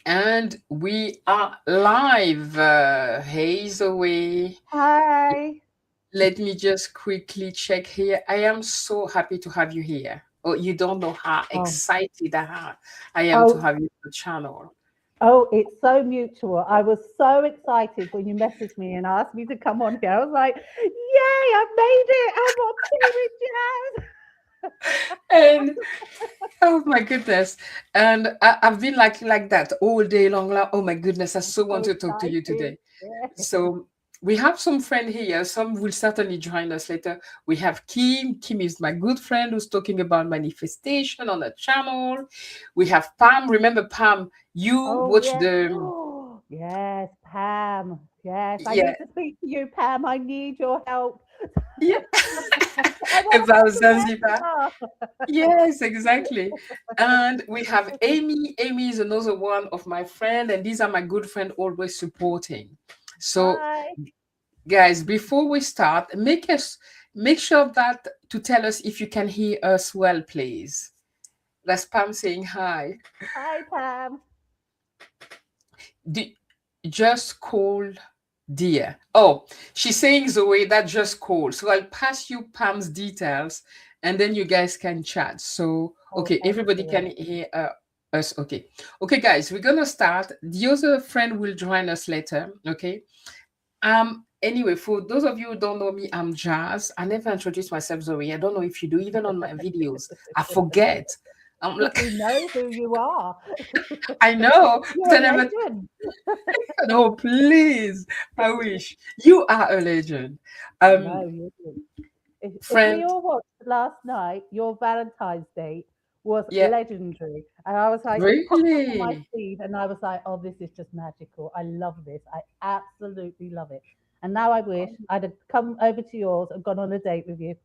And we are live. Hey, Zoe. Hi. Let me just quickly check here. I am so happy to have you here. Oh, you don't know how Oh, excited I am to oh, have you on the channel. oh, it's so mutual. I was so excited when you messaged me and asked me to come on here. I was like, yay, I've made it. I'm on TV with And oh my goodness. And I've been like that all day long. Like, oh my goodness, I Jazz. so want So to talk to you excited. today. Yeah. So we have some friend here. Some will certainly join us later. We have Kim. Kim is my good friend who's talking about manifestation on the channel. We have Pam. Remember Pam? You Oh, watch yes. the Oh, yes, Pam. Yes, I yeah need to speak to you, Pam. I need your help. yeah I want to about come Zanzibar. to Yes, exactly. And we have Zanzibar. Amy. Amy is another one of my friend, and these are my good friend always supporting. So Hi. guys, before we start, make sure that to tell us if you can hear us well, please. That's Pam saying hi. Hi, Pam. D- just call dear. Oh, she's saying Zoe that just call. So I'll pass you Pam's details, and then you guys can chat. So Oh, okay, everybody can excellent. hear us. Okay, okay, guys, we're gonna start. The other friend will join us later. Okay. Anyway, for those of you who don't know me, I'm Jazz. I never introduced myself, Zoe. I don't know if you do, even on my videos. I forget. I'm like, We know who you are. I know, but You're I a never. legend. No, please. I wish you are a legend. No, Um, you didn't. If we friend. all watched last night, your Valentine's date was Yeah, legendary. And I was like, it popped up on my really. feed, and I was like, oh, this is just magical. I love this. I absolutely love it. And now I wish I'd have come over to yours and gone on a date with you.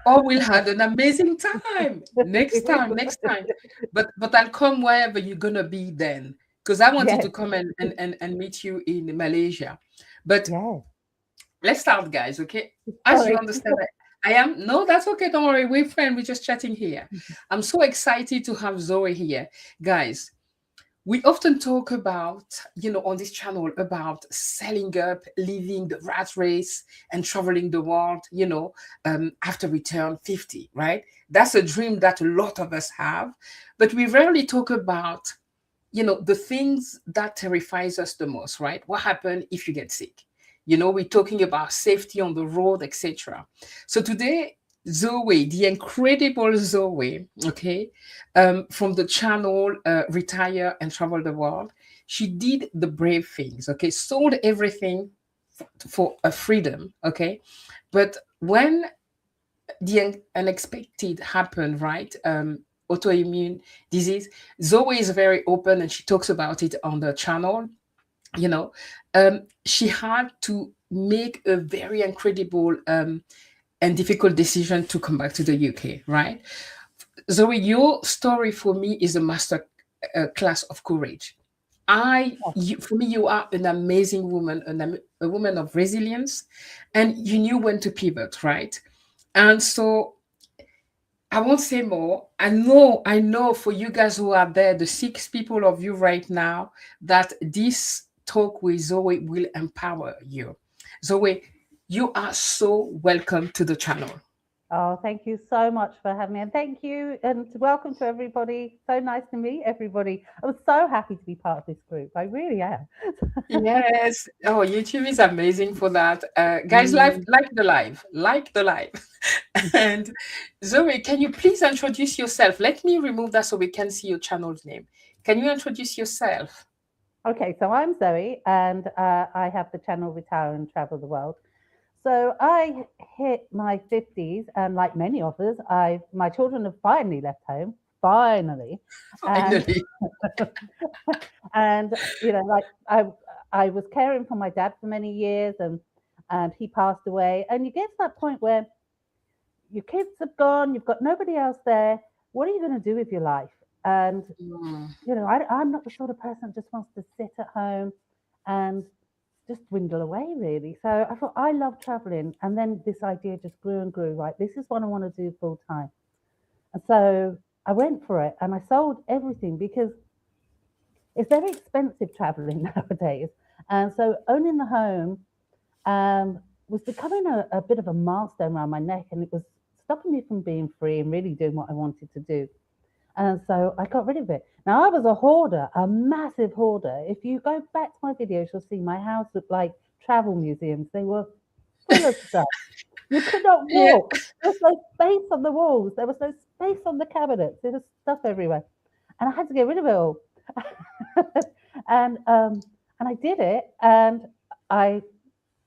Oh, we'll have an amazing time next time. Next time, but I'll come wherever you're gonna be then, because I wanted Yes, to come and meet you in Malaysia. But yes. let's start, guys. Okay, as you Sorry. understand, I am no, that's okay. Don't worry, we're friends. We're just chatting here. I'm so excited to have Zoe here, guys. We often talk about, on this channel about selling up, living the rat race, and traveling the world, after we turn 50, right? That's a dream that a lot of us have. But we rarely talk about, the things that terrifies us the most, right? What happens if you get sick? We're talking about safety on the road, etc. So today, Zoe, the incredible Zoe, okay, from the channel Retire and Travel the World, she did the brave things, okay, sold everything for a freedom, okay. But when the unexpected happened, right? Autoimmune disease. Zoe is very open and she talks about it on the channel. You know, she had to make a very incredible and difficult decision to come back to the UK, right? Zoe, your story for me is a master class of courage. For me, you are an amazing woman, a woman of resilience, and you knew when to pivot, right? And so I won't say more. I know for you guys who are there, the 6 people of you right now, that this talk with Zoe will empower you. Zoe, you are so welcome to the channel. Oh, thank you so much for having me. And thank you and welcome to everybody. So nice to meet everybody. I was so happy to be part of this group. I really am. Yes. Oh, YouTube is amazing for that. Guys, Mm. like the live. And Zoe, can you please introduce yourself? Let me remove that so we can see your channel's name. Can you introduce yourself? Okay, so I'm Zoe and I have the channel Retire and Travel the World. So I hit my 50s, and like many of us, my children have finally left home, finally, and Finally. and like I was caring for my dad for many years, and he passed away, and you get to that point where your kids have gone, you've got nobody else there. What are you going to do with your life? And Mm. I'm not the sort of person that just wants to sit at home and just dwindle away, really. So I thought, I love traveling. And then this idea just grew and grew, right? This is what I want to do full time. And so I went for it and I sold everything because it's very expensive traveling nowadays. And so owning the home was becoming a bit of a milestone around my neck, and it was stopping me from being free and really doing what I wanted to do. And so I got rid of it. Now I was a hoarder, a massive hoarder. If you go back to my videos, you'll see my house looked like travel museums. They were full of stuff. You could not Yeah. walk. There was no space on the walls. There was no space on the cabinets. There was stuff everywhere, and I had to get rid of it all. and and I did it. I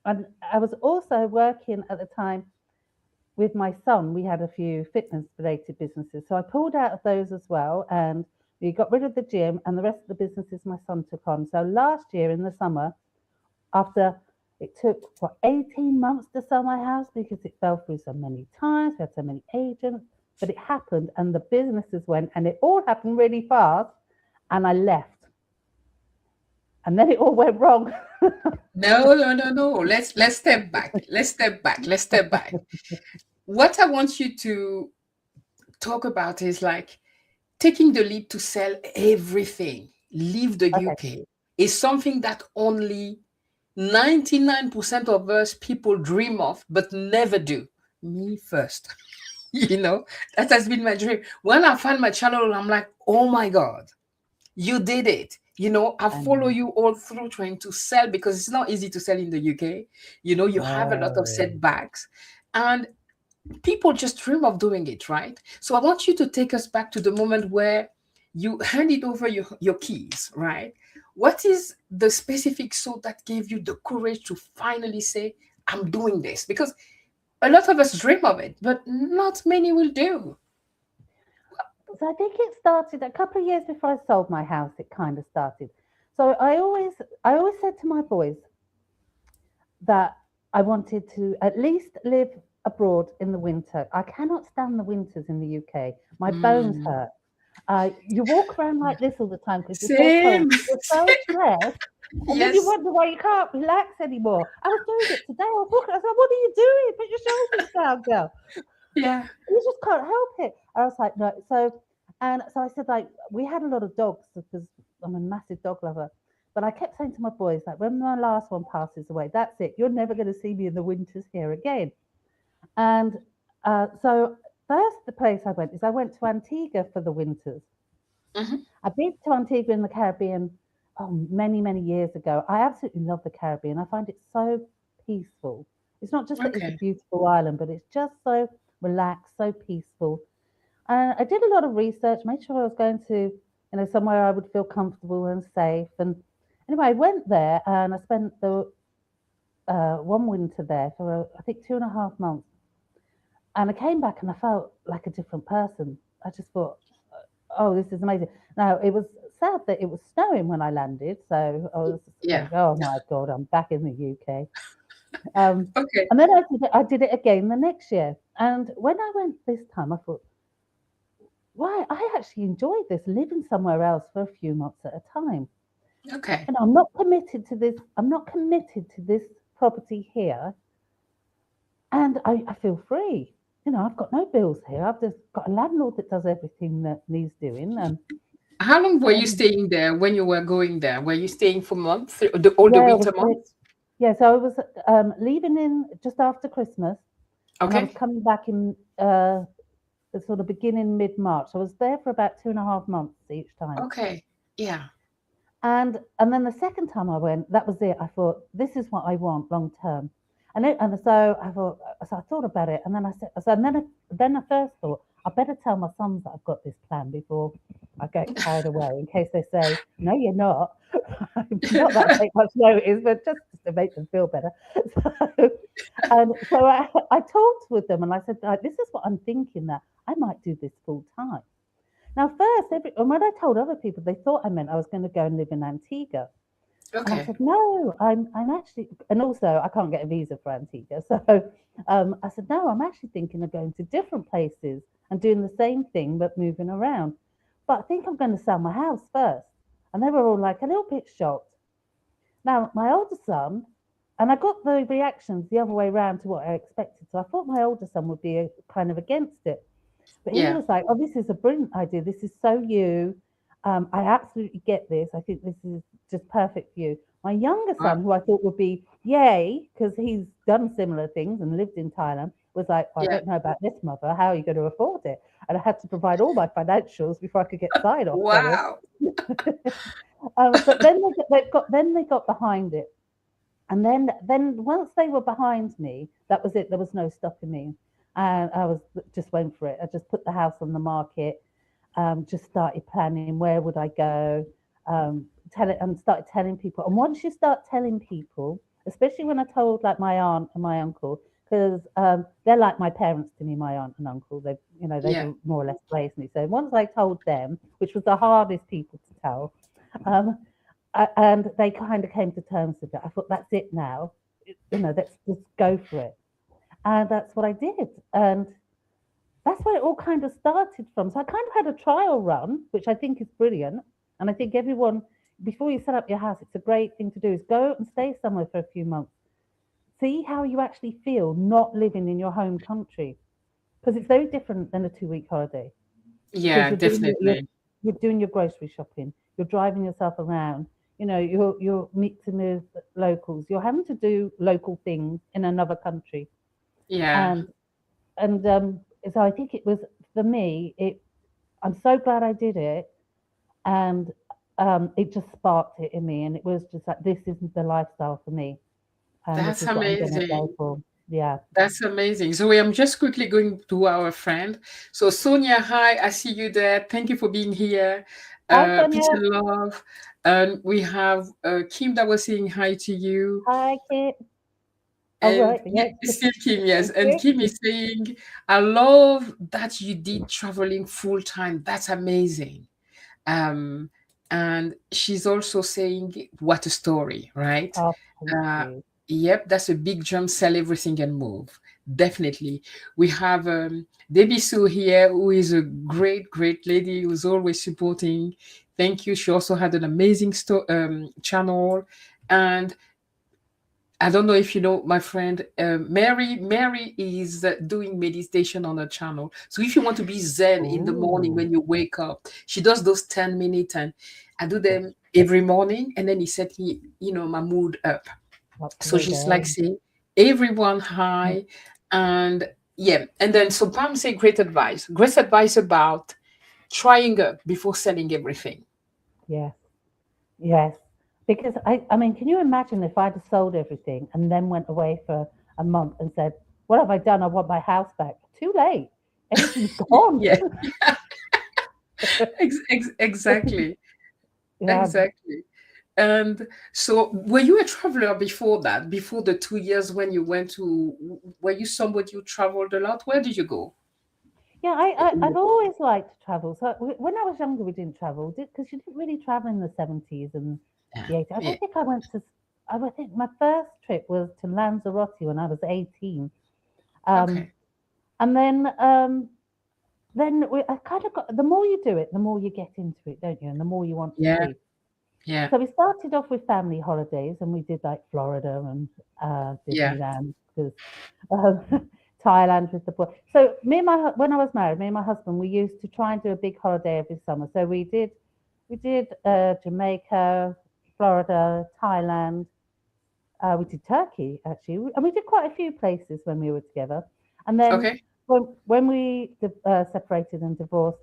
and I was also working at the time with my son. We had a few fitness related businesses, so I pulled out of those as well, and we got rid of the gym, and the rest of the businesses my son took on. So last year in the summer, after it took for 18 months to sell my house because it fell through so many times, we had so many agents, but it happened and the businesses went, and it all happened really fast, and I left. And then it all went wrong. No, no, no, no. Let's step back. Let's step back. Let's step back. What I want you to talk about is like taking the leap to sell everything, leave the Okay. UK, is something that only 99% of us people dream of, but never do. Me first. You know, that has been my dream. When I find my channel, I'm like, oh my God, you did it. You know, I follow And you all through trying to sell because it's not easy to sell in the UK. You know, you have a lot of no. setbacks. And people just dream of doing it, right? So I want you to take us back to the moment where you handed over your keys, right? What is the specific soul that gave you the courage to finally say, I'm doing this? Because a lot of us dream of it, but not many will do. So I think it started a couple of years before I sold my house. It kind of started. So I always said to my boys that I wanted to at least live abroad in the winter. I cannot stand the winters in the UK. My bones Mm. hurt. You walk around like this all the time because you're so cold. Same. You're so stressed. And then you Yes. wonder why you can't relax anymore. I was doing it today. I was walking. I said, "What are you doing? Put your shoulders down, girl." Yeah. You just can't help it. I was like, no. So I said, like, we had a lot of dogs because I'm a massive dog lover. But I kept saying to my boys, like, when my last one passes away, that's it. You're never going to see me in the winters here again. And so first, the place I went is I went to Antigua for the winters. Hmm. I've been to Antigua in the Caribbean many, many years ago. I absolutely love the Caribbean. I find it so peaceful. It's not just that it's a Okay. beautiful island, but it's just so relaxed, so peaceful. And I did a lot of research, made sure I was going to, somewhere I would feel comfortable and safe. And anyway, I went there and I spent the one winter there for I think 2.5 months. And I came back and I felt like a different person. I just thought, oh, this is amazing. Now, it was sad that it was snowing when I landed. So I was Yeah. like, oh my God, I'm back in the UK. Um, Okay. and then I did it again the next year. And when I went this time, I thought, why, I actually enjoyed this living somewhere else for a few months at a time. Okay. And I'm not committed to this. I'm not committed to this property here. And I feel free. I've got no bills here. I've just got a landlord that does everything that needs doing. How long were you And staying there when you were going there? Were you staying for months, all the yeah, winter months? so I was leaving in just after Christmas, and I was Okay. coming back in the sort of beginning mid-March. I was there for about 2.5 months each time. Okay. Yeah. And then the second time I went, that was it. I thought, this is what I want long term. So I thought about it, and then I said, so and then I first thought, I better tell my sons that I've got this plan before I get carried away, in case they say, no, you're not. Not that I take much notice, but just to make them feel better. So I talked with them, and I said, this is what I'm thinking, that I might do this full time. Now, first, and when I told other people, they thought I meant I was going to go and live in Antigua. And I Okay. said, no, I'm actually, and also I can't get a visa for Antigua. So I said, no, I'm actually thinking of going to different places and doing the same thing, but moving around. But I think I'm going to sell my house first. And they were all like a little bit shocked. Now, my older son, and I got the reactions the other way around to what I expected. So I thought my older son would be kind of against it. But he Yeah. was like, oh, this is a brilliant idea. This is so you. I absolutely get this. I think this is just perfect for you. My younger Wow. son, who I thought would be yay, because he's done similar things and lived in Thailand, was like, I Yeah. don't know about this, mother. How are you going to afford it? And I had to provide all my financials before I could get sign off from him. Wow. But then they got behind it, and then once they were behind me, that was it. There was no stopping me, and I was just went for it. I just put the house on the market, just started planning where would I go, and started telling people. And once you start telling people, especially when I told like my aunt and my uncle, because they're like my parents to me, my aunt and uncle. They've Yeah. more or less raised me. So once I told them, which was the hardest people to tell, um, and they kind of came to terms with it. I thought that's it now. Let's just go for it, and that's what I did. And that's where it all kind of started from. So I kind of had a trial run, which I think is brilliant. And I think everyone, before you set up your house, it's a great thing to do is go and stay somewhere for a few months. See how you actually feel not living in your home country. Because it's very different than a 2 week holiday. Because Yeah, definitely. you're doing your grocery shopping, you're driving yourself around, you're mixing with locals, you're having to do local things in another country. Yeah. And and so I think it was for me. I'm so glad I did it, and it just sparked it in me, and it was just like this isn't the lifestyle for me, and this That's is what I'm going to go amazing. for. Yeah. That's amazing. Zoe, I'm just quickly going to our friend. So, Sonia, hi, I see you there. Thank you for being here. Hi, Peace Sonia. and love. And we have Kim that was saying hi to you. Hi, Kit. All And right. yeah, Yes. it's still Kim, yes. Thank And you. Kim is saying, I love that you did traveling full time. That's amazing. Um, and she's also saying, what a story, right? Oh, thank Uh, you. yep, that's a big jump, sell everything and move. Definitely. We have Debbie Sue here, who is a great, great lady who's always supporting. Thank you. She also had an amazing channel. And I don't know if you know my friend Mary. Mary is doing meditation on her channel. So if you want to be zen in the morning Oh, when you wake up, she does those 10 minutes, and I do yes. them every morning, and then it set me, my mood up. Up to So the she's like day. saying, everyone hi, and yeah, and then so Pam say great advice about trying up before selling everything. Yes. Yes. Because I mean, can you imagine if I'd have sold everything and then went away for a month and said, "What have I done? I want my house back." Too late. Everything's gone. Yeah, exactly. Yeah. Exactly. And so, were you a traveler before that? Before the 2 years when you went to, were you somebody who traveled a lot? Where did you go? Yeah, I've always liked to travel. So when I was younger, we didn't travel because you didn't really travel in the 70s and Yeah. the 80s. I Yeah. don't think I went to. I think my first trip was to Lanzarote when I was 18. Um, Okay. and then I kind of got. The more you do it, the more you get into it, don't you? And the more you want to Yeah. see. Yeah. So we started off with family holidays, and we did like Florida and Yeah. Disneyland because Thailand with the boy. So when I was married, me and my husband, we used to try and do a big holiday every summer. So we did Jamaica, Florida, Thailand. We did Turkey actually, and we did quite a few places when we were together. And then Okay. when we separated and divorced,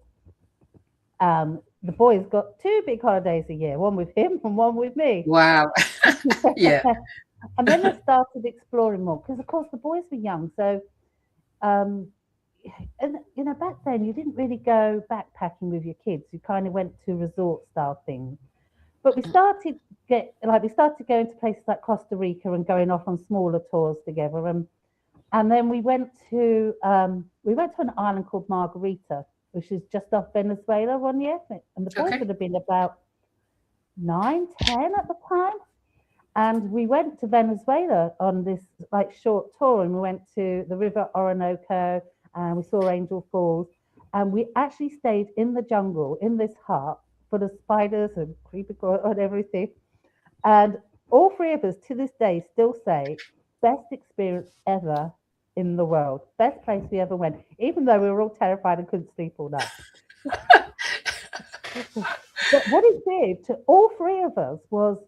the boys got two big holidays a year, one with him and one with me. Wow. Yeah. And then I started exploring more because, of course, the boys were young. So, um, and back then you didn't really go backpacking with your kids. You kind of went to resort style things. But we started going to places like Costa Rica and going off on smaller tours together. And then we went to an island called Margarita, which is just off Venezuela one year. And the boys Okay. would have been about 9, 10 at the time. And we went to Venezuela on this like short tour, and we went to the River Orinoco, and we saw Angel Falls, and we actually stayed in the jungle in this hut full of spiders and creepy and everything. And all three of us to this day still say best experience ever in the world, best place we ever went, even though we were all terrified and couldn't sleep all night. But what it did to all three of us was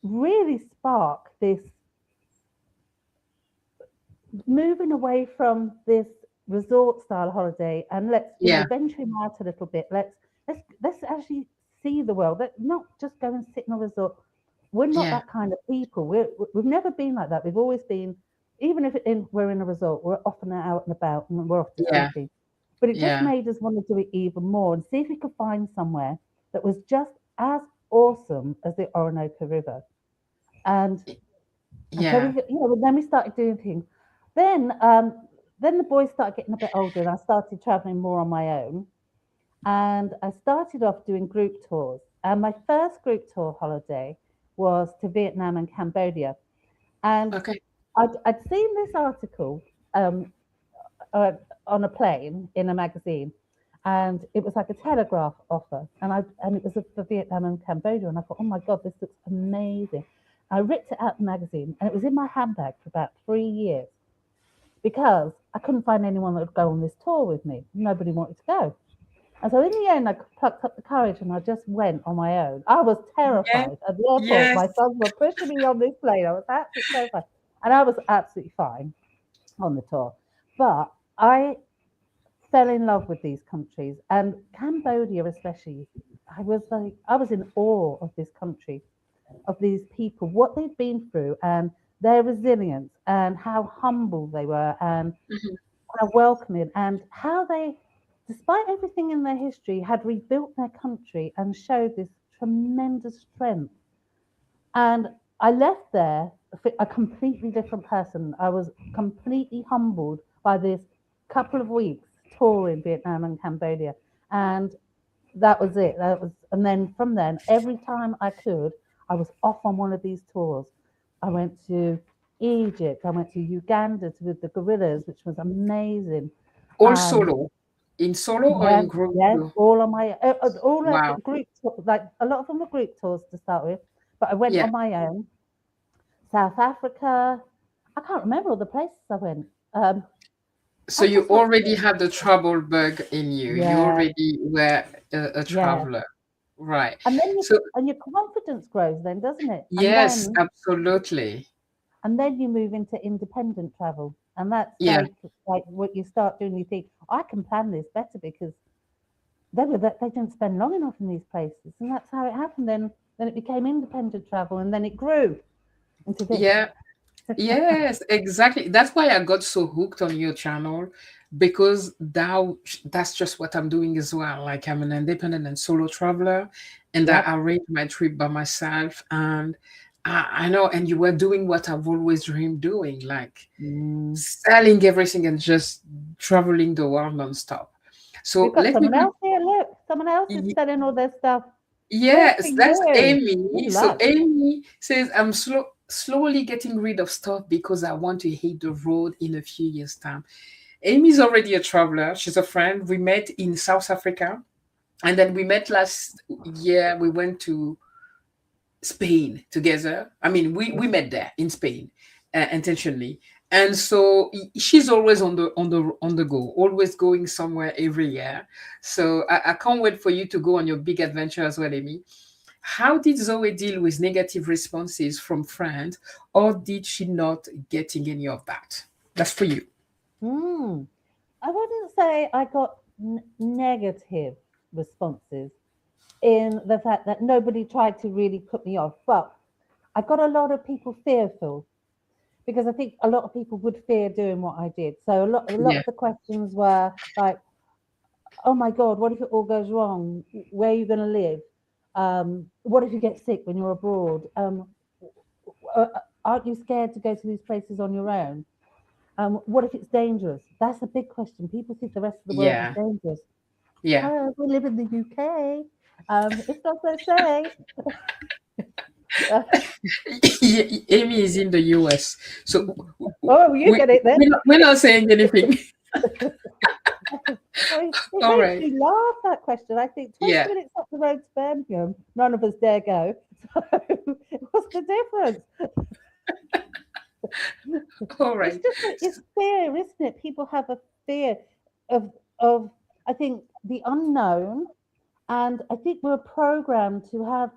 really spark this moving away from this resort style holiday, and let's Yeah. venturing out a little bit. Let's actually see the world. Let's not just go and sit in a resort. We're not Yeah. that kind of people. We've never been like that. We've always been, even if we're in a resort, we're often out and about and we're off to see Yeah. things. But it just Yeah. made us want to do it even more and see if we could find somewhere that was just as awesome as the Orinoco River. And so we, Yeah. then we started doing things. Then, then the boys started getting a bit older, and I started traveling more on my own. And I started off doing group tours. And my first group tour holiday was to Vietnam and Cambodia. And Okay. I'd seen this article um, uh, on a plane in a magazine, and it was like a telegraph offer, and it was for Vietnam and Cambodia, and I thought, oh my god, this looks amazing. I ripped it out of the magazine, and it was in my handbag for about 3 years because I couldn't find anyone that would go on this tour with me. Nobody wanted to go. And so in the end, I plucked up the courage and I just went on my own. I was Yeah. terrified at the airport. Yes. My sons were pushing me on this plane. I was absolutely terrified. And I was absolutely fine on the tour. But I fell in love with these countries, and Cambodia especially. I was in awe of this country, of these people, what they'd been through, and their resilience, and how humble they were, and Mhm. how welcoming, and how they, despite everything in their history, had rebuilt their country and showed this tremendous strength. And I left there a completely different person. I was completely humbled by this couple of weeks tour in Vietnam and Cambodia. And that was it. And then from then, every time I could, I was off on one of these tours. I went to Egypt, I went to Uganda with the gorillas, which was amazing. All Um, solo. In solo or yeah, in group yeah, too? all on my all like Wow. group like a lot of them were group tours to start with, but I went Yeah. on my own. South Africa. I can't remember all the places I went. So I you just had already had the travel bug in you. You yeah, already were a yeah. traveler. Right. And then So your confidence grows then, doesn't it? yes, absolutely. And then you move into independent travel. And that's Yeah. like what you start doing, you think, I can plan this better because they didn't spend long enough in these places. And that's how it happened. Then it became independent travel and then it grew into this. Yeah. Yes, exactly. That's why I got so hooked on your channel because that's just what I'm doing as well. Like I'm an independent and solo traveler, and I Yep. arrange my trip by myself. And I know, and you were doing what I've always dreamed doing, like Mm. selling everything and just traveling the world nonstop. We've So got let me someone give else here. Look, someone else is selling all their stuff. Good for yes, that's you. Good Amy. So luck. Amy says, I'm slowly getting rid of stuff because I want to hit the road in a few years' time. Amy's already a traveler. She's a friend. We met in South Africa. And then we met last year. We went to Spain together. I mean, we met there in Spain intentionally. And so she's always on the go, always going somewhere every year. So I can't wait for you to go on your big adventure as well, Amy. How did Zoe deal with negative responses from friends, or did she not getting any of that? That's for you. Hmm. I wouldn't say I got negative responses in the fact that nobody tried to really put me off, but I got a lot of people fearful because I think a lot of people would fear doing what I did. So a lot Yeah, of the questions were like, "Oh my God, what if it all goes wrong? Where are you going to live? What if you get sick when you're abroad? Aren't you scared to go to these places on your own? What if it's dangerous? That's a big question. People think the rest of the world is yeah, dangerous. yeah. Oh, we live in the UK. It's not so safe. Amy is in the US, so Oh, you get it then. we're not saying anything. Well, it All makes right. me laugh, that question. I think 20 Yeah. minutes up the road to Birmingham, none of us dare go. So what's the difference? All It's right. just it's fear, isn't it? People have a fear of I think the unknown, And I think we're programmed to have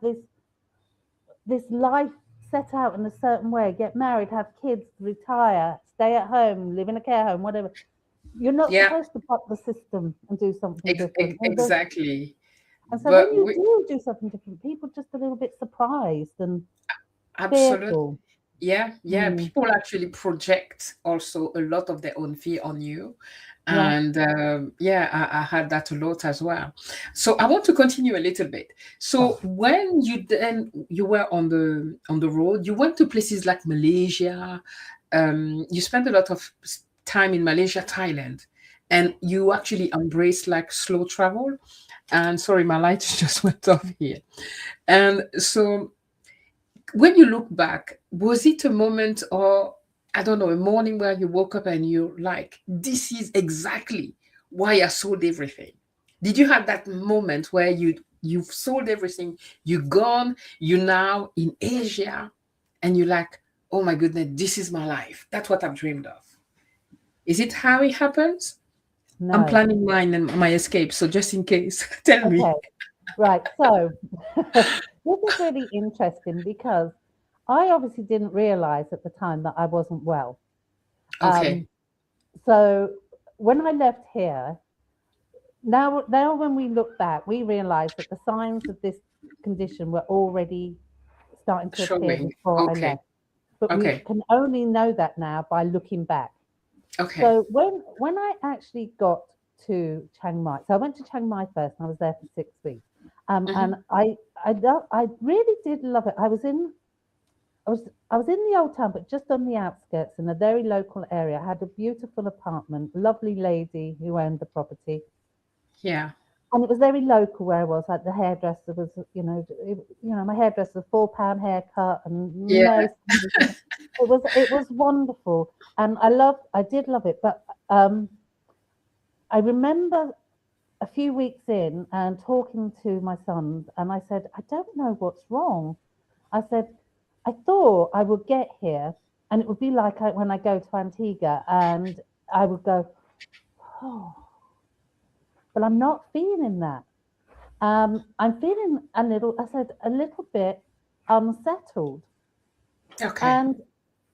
this life set out in a certain way, get married, have kids, retire, stay at home, live in a care home, whatever. You're not Yeah, supposed to buck the system and do something different. exactly. And so when But you do something different, people just a little bit surprised and absolutely. fearful. Yeah, Mm, people actually project also a lot of their own fear on you. yeah. And yeah, I had that a lot as well. So I want to continue a little bit. So Sure. when you were on the road, you went to places like Malaysia. You spent a lot of time in Malaysia, Thailand, and you actually embraced like slow travel. And sorry, my light just went off here. And so when you look back, was it a moment or I don't know, a morning where you woke up and you're like, this is exactly why I sold everything? Did you have that moment where you've sold everything, you're gone, you're now in Asia, and you're like, oh my goodness, this is my life. That's what I've dreamed of. Is it how it happens? I'm No. planning mine and my escape, so just in case, tell Okay. me. Right. So this is really interesting because I obviously didn't realize at the time that I wasn't well. Okay, Um, so when I left here, now when we look back, we realize that the signs of this condition were already starting to appear showing. before I Okay, left. But we okay, can only know that now by looking back. okay. So when I actually got to Chiang Mai, so I went to Chiang Mai first, and I was there for 6 weeks, Hmm. and I really did love it. I was in the old town, but just on the outskirts in a very local area. I had a beautiful apartment, lovely lady who owned the property, Yeah. and it was very local where I was. Like the hairdresser was, my hairdresser, £4 haircut, and Yeah. no, it was wonderful, and I did love it. But I remember a few weeks in and talking to my sons, and I said, I don't know what's wrong. I said, I thought I would get here, and it would be like when I go to Antigua, and I would go, oh, but I'm not feeling that. I'm feeling I said, a little bit unsettled. Okay. And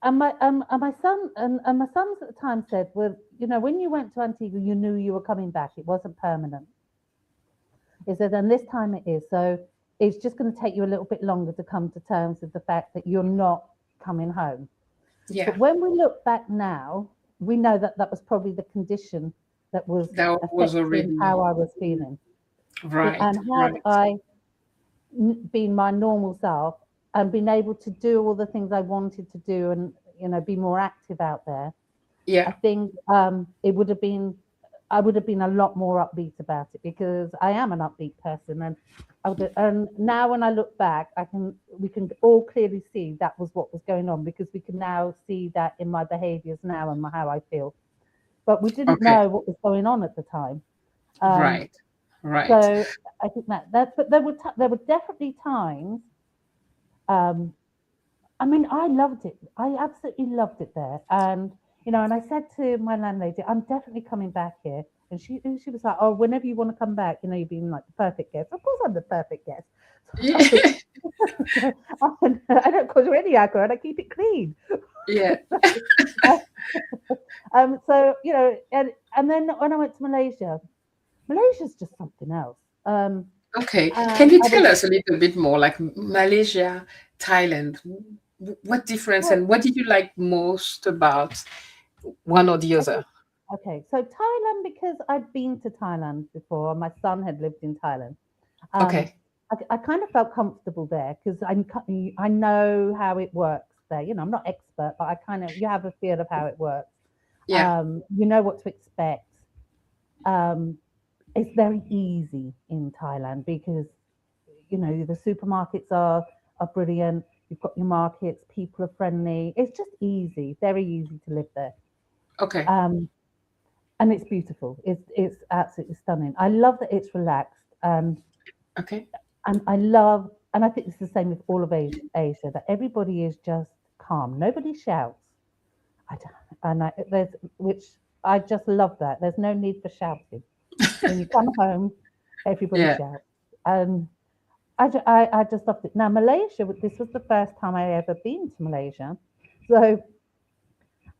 and my son and my sons at the time said, well, when you went to Antigua, you knew you were coming back. It wasn't permanent. He said, and this time it is. So it's just going to take you a little bit longer to come to terms with the fact that you're not coming home. Yeah. But when we look back now, we know that that was probably the condition that was That was affecting already how I was feeling. right. And had Right. I been my normal self and been able to do all the things I wanted to do and be more active out there, I Yeah. think it would have been I would have been a lot more upbeat about it because I am an upbeat person, and now when I look back, we can all clearly see that was what was going on because we can now see that in my behaviours now and how I feel, but we didn't Okay. know what was going on at the time. Um, Right. Right. so I think but there were definitely times. Um, I mean, I loved it. I absolutely loved it there. And I said to my landlady, I'm definitely coming back here. And she was like, oh, whenever you want to come back, you've been like the perfect guest. Of course, I'm the perfect guest. Yeah. I don't cause you any aggro and I keep it clean. Yeah. So, and then when I went to Malaysia, Malaysia's just something else. Okay. Can And you I was tell us a little bit more, like Malaysia, Thailand? What difference well, and what did you like most about one or the okay. other? Okay, so Thailand, because I'd been to Thailand before, my son had lived in Thailand. Um, Okay. I kind of felt comfortable there because I know how it works there. I'm not expert, but you have a feel of how it works. Yeah. You know what to expect. Um, it's very easy in Thailand because the supermarkets are brilliant. You've got your markets, people are friendly. It's just easy, very easy to live there. Okay. Um, and it's beautiful. It's absolutely stunning. I love that it's relaxed, Okay. and and I think it's the same with all of Asia, that everybody is just calm. Nobody shouts. I don't, and I, there's which I just love that. There's no need for shouting when you come home. Everybody Yeah. shouts. and I just loved it. Now, Malaysia, this was the first time I ever been to Malaysia. So,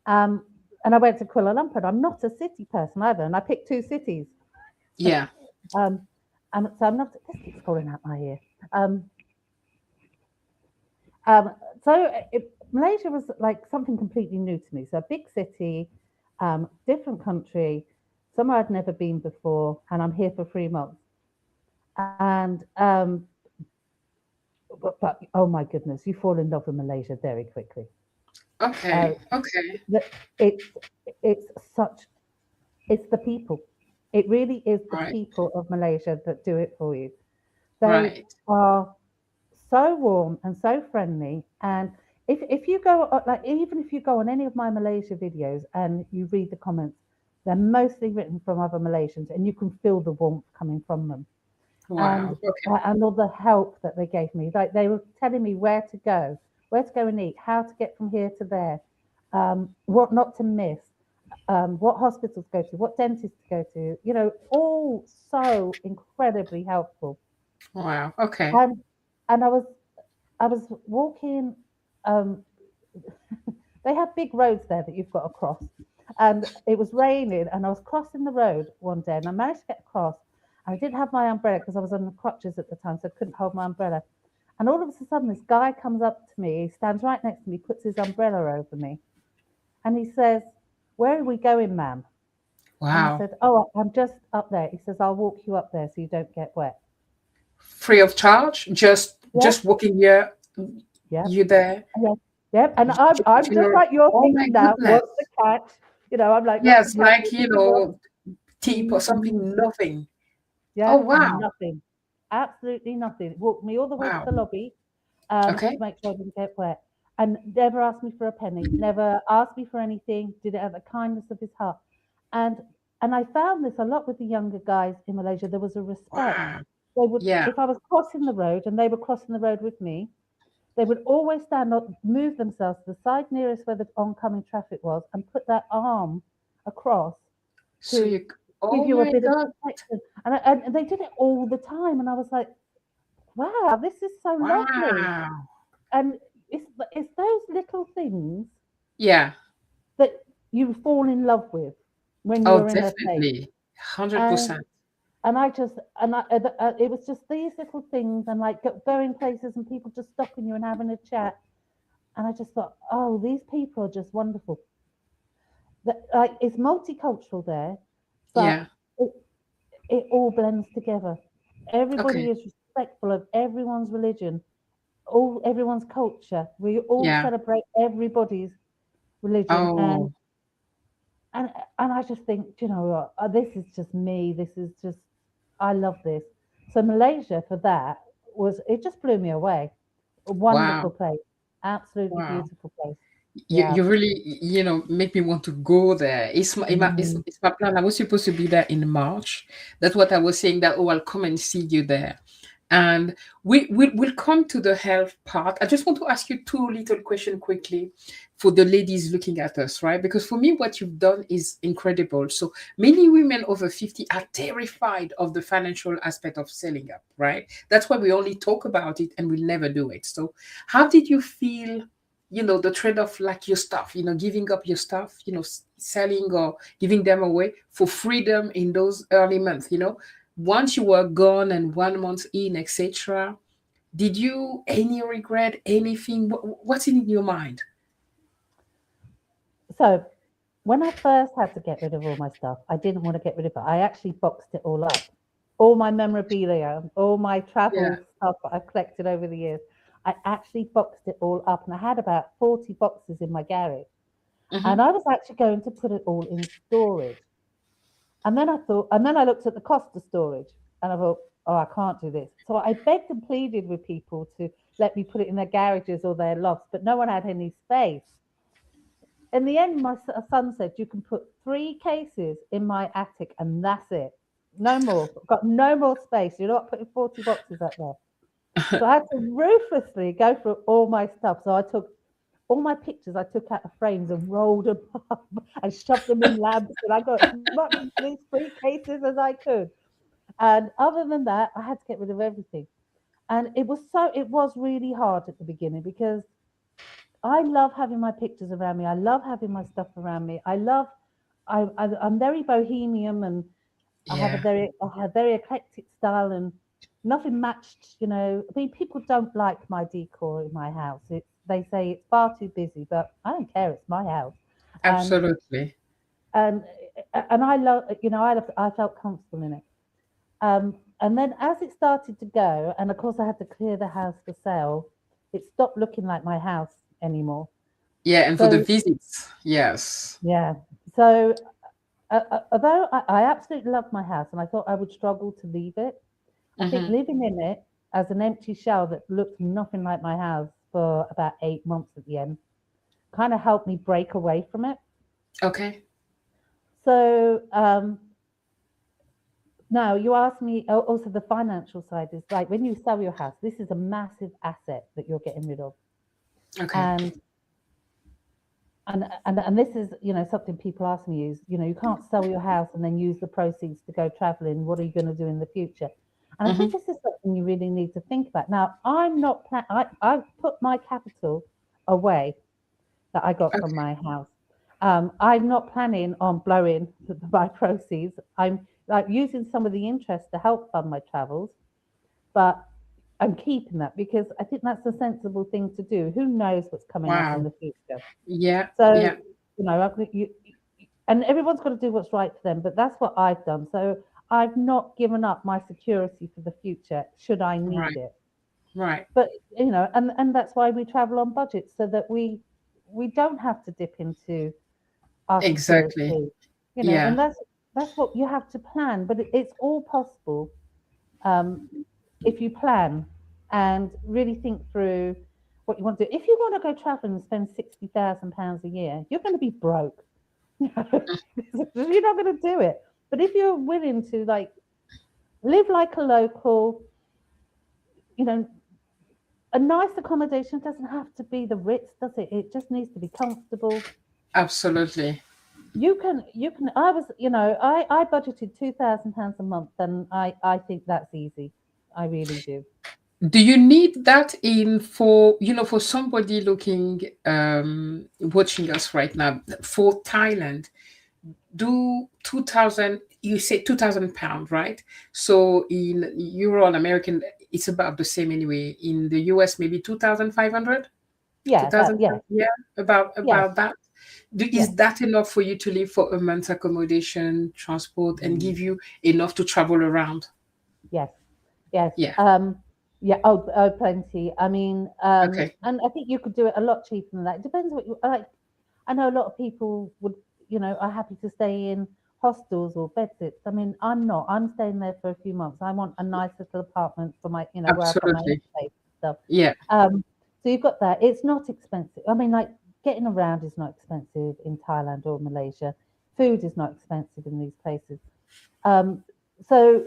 um, and I went to Kuala Lumpur. And I'm not a city person either, and I picked two cities. Yeah. Um, and so I'm not. This keeps calling out my ear. Um, um, Malaysia was like something completely new to me. So a big city, different country, somewhere I'd never been before, and I'm here for 3 months. And but oh my goodness, you fall in love with Malaysia very quickly. Uh, Okay. Okay. it's it's such it's the people. It really is the Right. people of Malaysia that do it for you. They Right. are so warm and so friendly. And if you go like even if you go on any of my Malaysia videos and you read the comments, they're mostly written from other Malaysians, and you can feel the warmth coming from them. And Wow. Okay. and all the help that they gave me. Like they were telling me where to go and eat, how to get from here to there, what not to miss, what hospitals to go to, what dentist to go to. You know, all so incredibly helpful. Wow. Okay. And and I was walking. Um, they have big roads there that you've got to cross, and it was raining, and I was crossing the road one day, and I managed to get across. I didn't have my umbrella because I was on the crutches at the time, so I couldn't hold my umbrella. And all of a sudden, this guy comes up to me. He stands right next to me, puts his umbrella over me, and he says, "Where are we going, ma'am?" And I Wow. said, "Oh, I'm just up there." He says, "I'll walk you up there so you don't get wet." Free of charge? Yep, Just walking here. yep, You there? yep, yep. And I'm just You're, like you're oh my thinking now, goodness. what's the catch? You know, I'm like, Yes, you're like, thinking, well, tip or something, nothing. yeah, Oh, wow. nothing. Absolutely nothing. Walked me all the way to Wow. the lobby to Okay. make sure I didn't get wet. And never asked me for a penny, never asked me for anything, did it out of the kindness of his heart. And and I found this a lot with the younger guys in Malaysia. There was a respect. Wow. They would, Yeah. if I was crossing the road and they were crossing the road with me, they would always stand up, move themselves to the side nearest where the oncoming traffic was, and put their arm across So to you, give oh you a my bit of God. protection. And they did it all the time. And I was like, wow, this is so lovely. Wow. And it's those little things Yeah. that you fall in love with when Oh, you're in a place. definitely. And 100%. and I just and it was just these little things, and like going places and people just stopping you and having a chat. And I just thought, oh, these people are just wonderful. That like it's multicultural there, but Yeah. it, it all blends together. Everybody Okay. is respectful of everyone's religion, all everyone's culture. We all Yeah. celebrate everybody's religion, Oh, and I just think, you know what, this is just me. This is just I love this. So Malaysia for that was it just blew me away. A wow. wonderful place, absolutely Wow. beautiful place. You, Yeah. you really, make me want to go there. Mm. It's my plan. I was supposed to be there in March. That's what I was saying, that, oh, I'll come and see you there. And we'll come to the health part. I just want to ask you two little questions quickly for the ladies looking at us, right? Because for me, what you've done is incredible. So many women over 50 are terrified of the financial aspect of selling up, right? That's why we only talk about it and we'll never do it. So how did you feel, the trade-off, like your stuff, giving up your stuff, selling or giving them away for freedom in those early months, once you were gone and 1 month in, etc. Did you any regret anything? What's in your mind? So when I first had to get rid of all my stuff, I didn't want to get rid of it. I actually boxed it all up. All my memorabilia, all my Yeah. travel stuff that I've collected over the years, I actually boxed it all up. And I had about 40 boxes in my garage. And Hmm. I was actually going to put it all in storage. And then I looked at the cost of storage and I thought, oh, I can't do this. So I begged and pleaded with people to let me put it in their garages or their lofts, but no one had any space. In the end, my son said, you can put 3 cases in my attic and that's it. No more. I've got no more space. You're not putting 40 boxes up there. So I had to ruthlessly go through all my stuff. So I took all my pictures, I took out of frames and rolled them up and shoved them in lamps. And I got as much of these 3 cases as I could. And other than that, I had to get rid of everything. And it was really hard at the beginning because I love having my pictures around me. I love having my stuff around me. I'm very bohemian, and Yeah, I have very eclectic style, and nothing matched. I mean, people don't like my decor in my house. They say it's far too busy, but I don't care. It's my house, and absolutely. and and I love. I felt comfortable in it. And then as it started to go, and of course I had to clear the house for sale, it stopped looking like my house anymore. Yeah, and for the So visits, yes. yeah, so although I absolutely loved my house and I thought I would struggle to leave it, I think Mm-hmm. living in it as an empty shell that looked nothing like my house for about 8 months at the end kind of helped me break away from it. Okay. So now you asked me also the financial side is like when you sell your house, this is a massive asset that you're getting rid of. Okay. And and this is something people ask me is you can't sell your house and then use the proceeds to go traveling. What are you going to do in the future? And I think Mm-hmm. this is something you really need to think about. Now I'm not I put my capital away that I got from Okay. my house. I'm not planning on blowing my proceeds. I'm like using some of the interest to help fund my travels, but I'm keeping that because I think that's a sensible thing to do. Who knows what's coming up in Wow. the future? Yeah. So, Yeah. and everyone's got to do what's right for them, but that's what I've done. So I've not given up my security for the future should I need Right. it. Right. But and that's why we travel on budgets so that we don't have to dip into our Exactly. security. Yeah. And that's what you have to plan. But it's all possible um, if you plan and really think through what you want to do. If you want to go traveling and spend £60,000 a year, you're going to be broke. You're not going to do it. But if you're willing to like live like a local, you know, a nice accommodation doesn't have to be the Ritz, does it? It just needs to be comfortable. Absolutely. You can. I budgeted £2,000 a month, and I think that's easy. I really do. Do you need that in for for somebody looking watching us right now for Thailand? Do 2000, you say 2,000 pounds, right? So in euro and American it's about the same anyway. In the US maybe 2,500, Yeah, that 2,000, yeah, yeah, about yes, that. yes. Is that enough for you to live for a month's accommodation, transport, and Mm. give you enough to travel around? Yes, yes. Yeah. Yeah. Oh, plenty. I mean, Okay. and I think you could do it a lot cheaper than that. It depends what you like. I know a lot of people would, are happy to stay in hostels or bedsits. I mean, I'm not. I'm staying there for a few months. I want a nice little apartment for my, where I've got my own Absolutely. space and stuff. Yeah. Um, so you've got that. It's not expensive. I mean, like getting around is not expensive in Thailand or Malaysia. Food is not expensive in these places. Um, so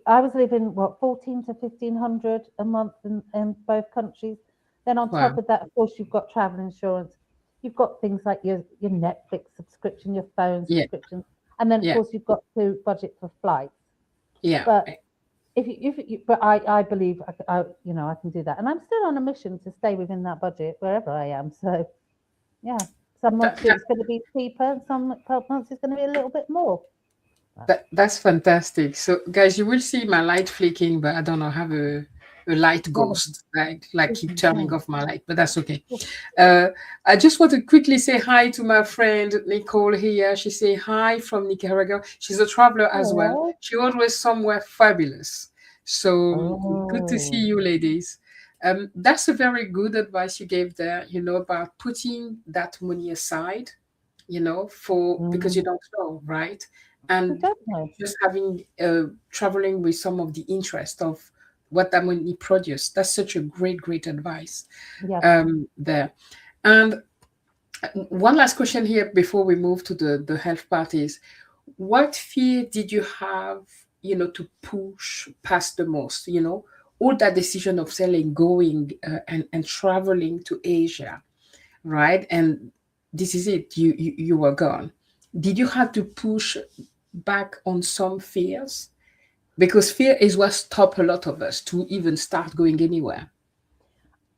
I was living what 14 to 1500 a month in both countries. Then on top Wow. of that, of course, you've got travel insurance. You've got things like your Netflix subscription, your phone Yeah. subscription, and then of Yeah. course you've got to budget for flights. Yeah. But but I believe I can do that, and I'm still on a mission to stay within that budget wherever I am. So yeah, some months That, it's going to be cheaper, some months it's going to be a little bit more. that's fantastic. So, guys, you will see my light flicking, but I don't know, I have a light ghost, like keep turning off my light, but that's okay. Uh, I just want to quickly say hi to my friend Nicole here. She say hi from Nicaragua. She's a traveler as well. Hello. She always somewhere fabulous. So good to see Oh. you, ladies. That's a very good advice you gave there. About putting that money aside, for because you Mm. don't know, right? We And don't know. just having traveling with some of the interest of what that money produce. That's such a great advice Yeah. there. And one last question here before we move to the health part is, what fear did you have, to push past the most, all that decision of selling, going and traveling to Asia, right? And this is it. You were gone. Did you have to push back on some fears? Because fear is what stops a lot of us to even start going anywhere.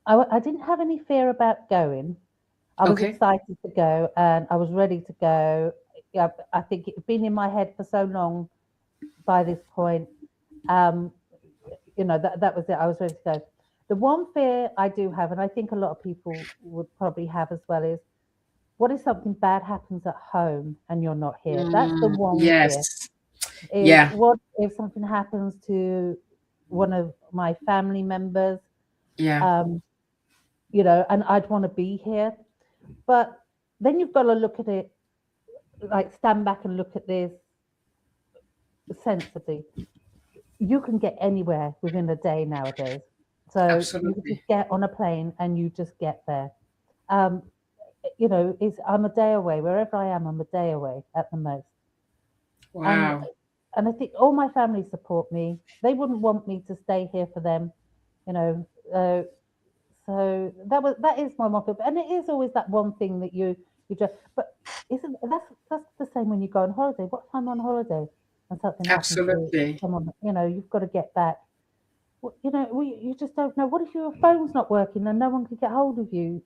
I didn't have any fear about going. I was Okay. excited to go and I was ready to go. Yeah, I think it had been in my head for so long by this point. Um, that was it. I was ready to go. The one fear I do have, and I think a lot of people would probably have as well, is what if something bad happens at home and you're not here? That's the one fear. Yes. Is Yeah. what if something happens to one of my family members? Yeah. Um, and I'd want to be here. But then you've got to look at it, like stand back and look at this sensibly. You can get anywhere within a day nowadays. So you can Absolutely. just get on a plane and you just get there. Um, I'm a day away. Wherever I am, I'm a day away at the most. And Wow. and I think all my family support me. They wouldn't want me to stay here for them, you know. Uh, so that is my motto, and it is always that one thing that you just. But isn't that's the same when you go on holiday? What if I'm on holiday and something happens to Absolutely. someone? You've got to get back. You just don't know. What if your phone's not working and no one can get hold of you?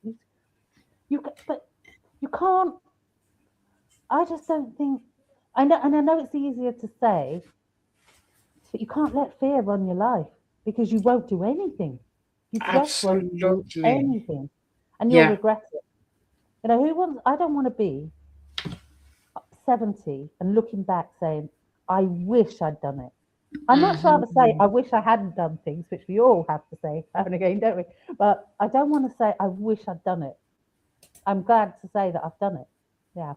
But you can't. I just don't think. I know, and I know it's easier to say, but you can't let fear run your life because you won't do anything. You just won't do Absolutely. anything, and you'll Yeah. regret it. Who wants? I don't want to be 70 and looking back saying, "I wish I'd done it." I much rather say, Mhm. "I wish I hadn't done things," which we all have to say now and again, don't we? But I don't want to say, "I wish I'd done it." I'm glad to say that I've done it. Yeah.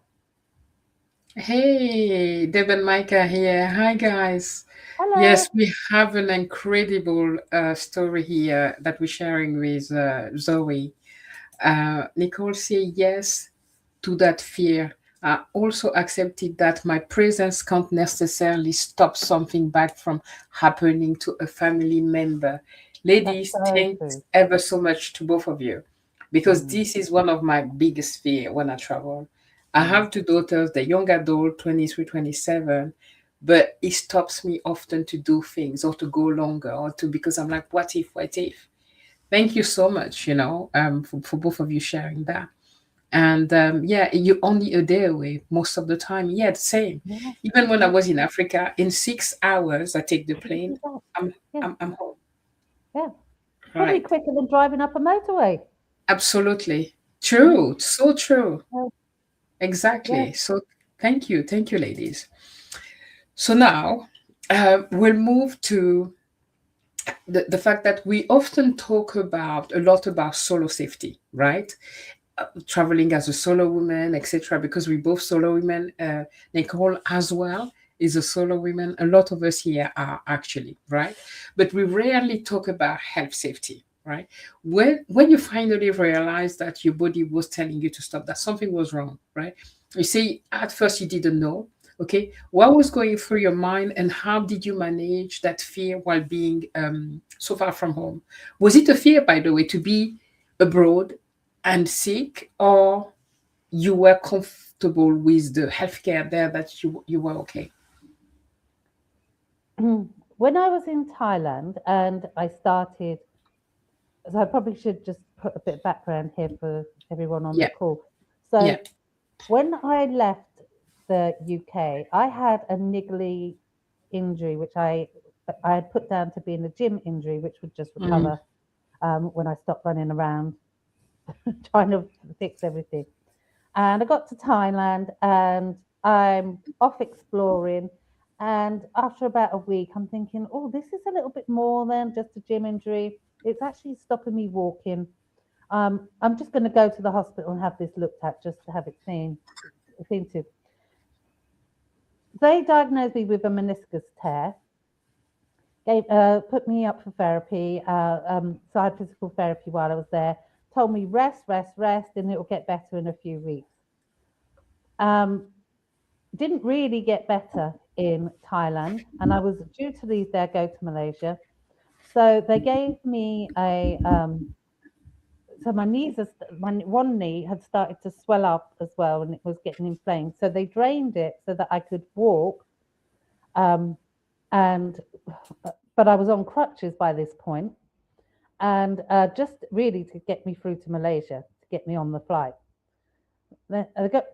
Hey, Deb and Micah here. Hi, guys. Hello. Yes, we have an incredible story here that we're sharing with Zoe. Nicole say yes to that fear. I also accepted that my presence can't necessarily stop something bad from happening to a family member. That's Ladies, so thanks true. ever so much to both of you because Mm, this is one of my biggest fear when I travel. I mm, have two daughters, the young adult, 23, 27, but it stops me often to do things or to go longer or to because I'm like, what if, what if? Thank you so much, for both of you sharing that. And yeah, you're only a day away most of the time. Yeah, the same. yeah. Even when I Yeah. was in Africa, in 6 hours, I take the You plane. do that. I'm Yeah. I'm home. Yeah. Probably Right. quicker than driving up a motorway. Absolutely. Yeah. True. So true. Yeah. Yeah. Exactly. So thank you, ladies. So now we'll move to the fact that we often talk about a lot about solo safety, right? Traveling as a solo woman, etc. Because we both solo women. Nicole as well is a solo woman. A lot of us here are actually right, but we rarely talk about health safety, right? When you finally realize that your body was telling you to stop, that something was wrong, right? You see, at first you didn't know. Okay, what was going through your mind, and how did you manage that fear while being so far from home? Was it a fear, by the way, to be abroad and sick, or you were comfortable with the healthcare there that you were okay? When I was in Thailand and I started, so I probably should just put a bit of background here for everyone on the Yeah, call. yeah. So when I left the UK, I had a niggly injury, which I had put down to being a gym injury, which would just Mm, recover when I stopped running around trying to fix everything. And I got to Thailand and I'm off exploring. And after about a week, I'm thinking, oh, this is a little bit more than just a gym injury. It's actually stopping me walking. I'm just going to go to the hospital and have this looked at just to have it seen to. They diagnosed me with a meniscus tear, put me up for therapy. So I had physical therapy while I was there. Told me rest, rest, rest, and it will get better in a few weeks. Um, didn't really get better in Thailand, and I was due to leave there, go to Malaysia. So they gave me so my knees, my one knee had started to swell up as well, and it was getting inflamed. So they drained it so that I could walk, um, and but I was on crutches by this point, and just really to get me through to Malaysia, to get me on the flight. Then I got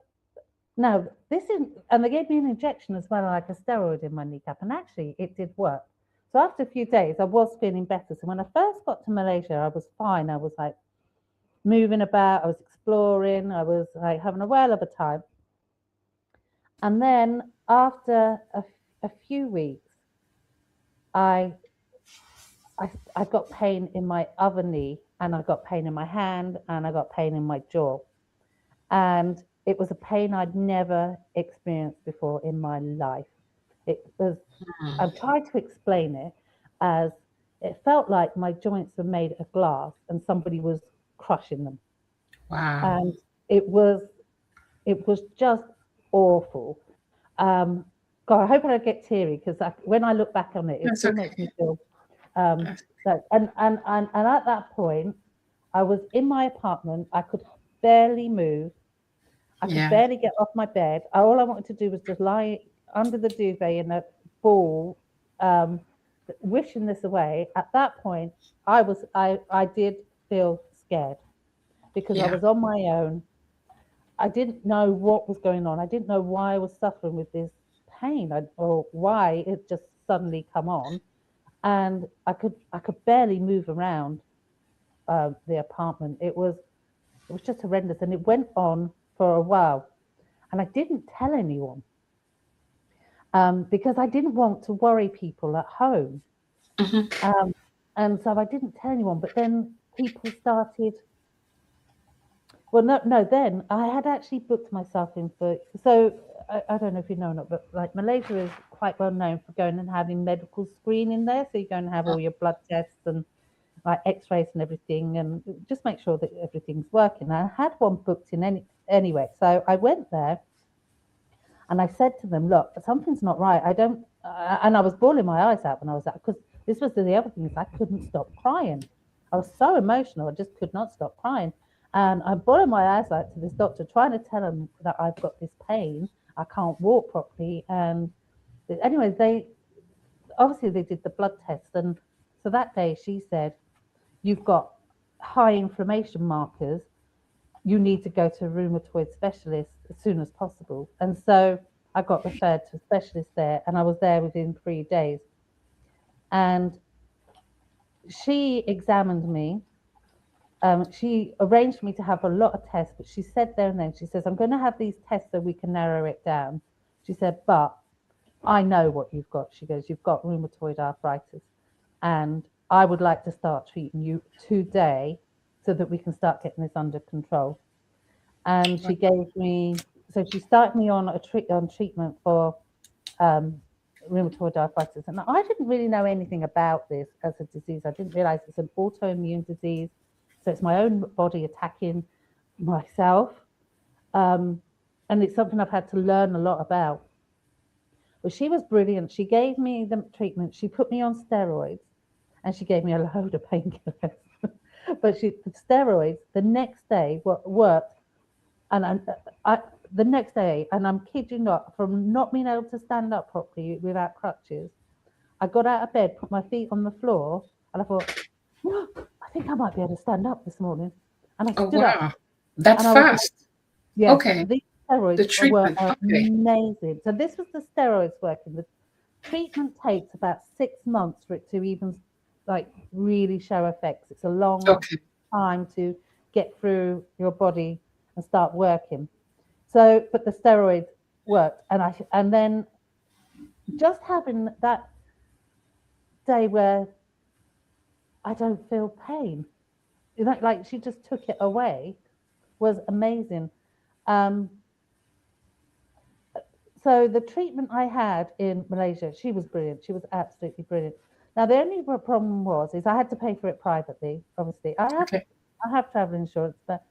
now this is, and they gave me an injection as well, like a steroid in my kneecap, and actually it did work. So after a few days, I was feeling better. So when I first got to Malaysia, I was fine. I was like moving about, I was exploring, I was like having a whale of a time. And then after a few weeks, I, I got pain in my other knee, and I got pain in my hand, and I got pain in my jaw. And it was a pain I'd never experienced before in my life. It was, I've tried to explain it as it felt like my joints were made of glass and somebody was crushing them. Wow. And it was it was just awful. God, I hope I don't get teary because when I look back on it, it That's still okay. makes me feel That's, so. And at that point, I was in my apartment. I could barely move. I could yeah. barely get off my bed. All I wanted to do was just lie under the duvet in a ball, um, wishing this away. At that point, I did feel scared because I Yeah. was on my own. I didn't know what was going on. I didn't know why I was suffering with this pain, or why it just suddenly come on, and I could barely move around the apartment. It was just horrendous, and it went on for a while, and I didn't tell anyone because I didn't want to worry people at home, Hmm. um, and so I didn't tell anyone. But then people started. Well, no, no. Then I had actually booked myself in for. So I don't know if you know or not, but like Malaysia is quite well known for going and having medical screening there. So you go and have all your blood tests and like X-rays and everything, and just make sure that everything's working. I had one booked in anyway, so I went there and I said to them, "Look, something's not right. I don't." And I was bawling my eyes out when I was at, because this was the other thing, is I couldn't stop crying. I was so emotional, I just could not stop crying. And I'm bawling my eyes out to this doctor, trying to tell him that I've got this pain, I can't walk properly. And anyway, they obviously they did the blood test, and so that day she said, "You've got high inflammation markers. You need to go to a rheumatoid specialist as soon as possible." And so I got referred to a specialist there, and I was there within 3 days. And she examined me. She arranged for me to have a lot of tests, but she said there and then, she says, "I'm going to have these tests so we can narrow it down." She said, "But I know what you've got." She goes, "You've got rheumatoid arthritis, and I would like to start treating you today so that we can start getting this under control." And she gave me, so she started me on on treatment for um, rheumatoid arthritis, and I didn't really know anything about this as a disease. I didn't realize it's an autoimmune disease, so it's my own body attacking myself, um, and it's something I've had to learn a lot about. But she was brilliant. She gave me the treatment. She put me on steroids, and she gave me a load of painkillers. But the steroids the next day worked, and the next day, and I'm kidding you not, from not being able to stand up properly without crutches, I got out of bed, put my feet on the floor, and I thought, "Oh, I think I might be able to stand up this morning." And I Oh, stood up, wow. That and I was like, fast. "Yes, Okay. these The steroids were treatment. Okay. amazing." So this was the steroids working. The treatment takes about 6 months for it to even like really show effects. It's a long Okay. time to get through your body and start working. So, but the steroids worked, and then just having that day where I don't feel pain, like she just took it away, was amazing. Um, so the treatment I had in Malaysia, she was brilliant. She was absolutely brilliant. Now the only problem is I had to pay for it privately. Obviously, Okay. I have travel insurance, but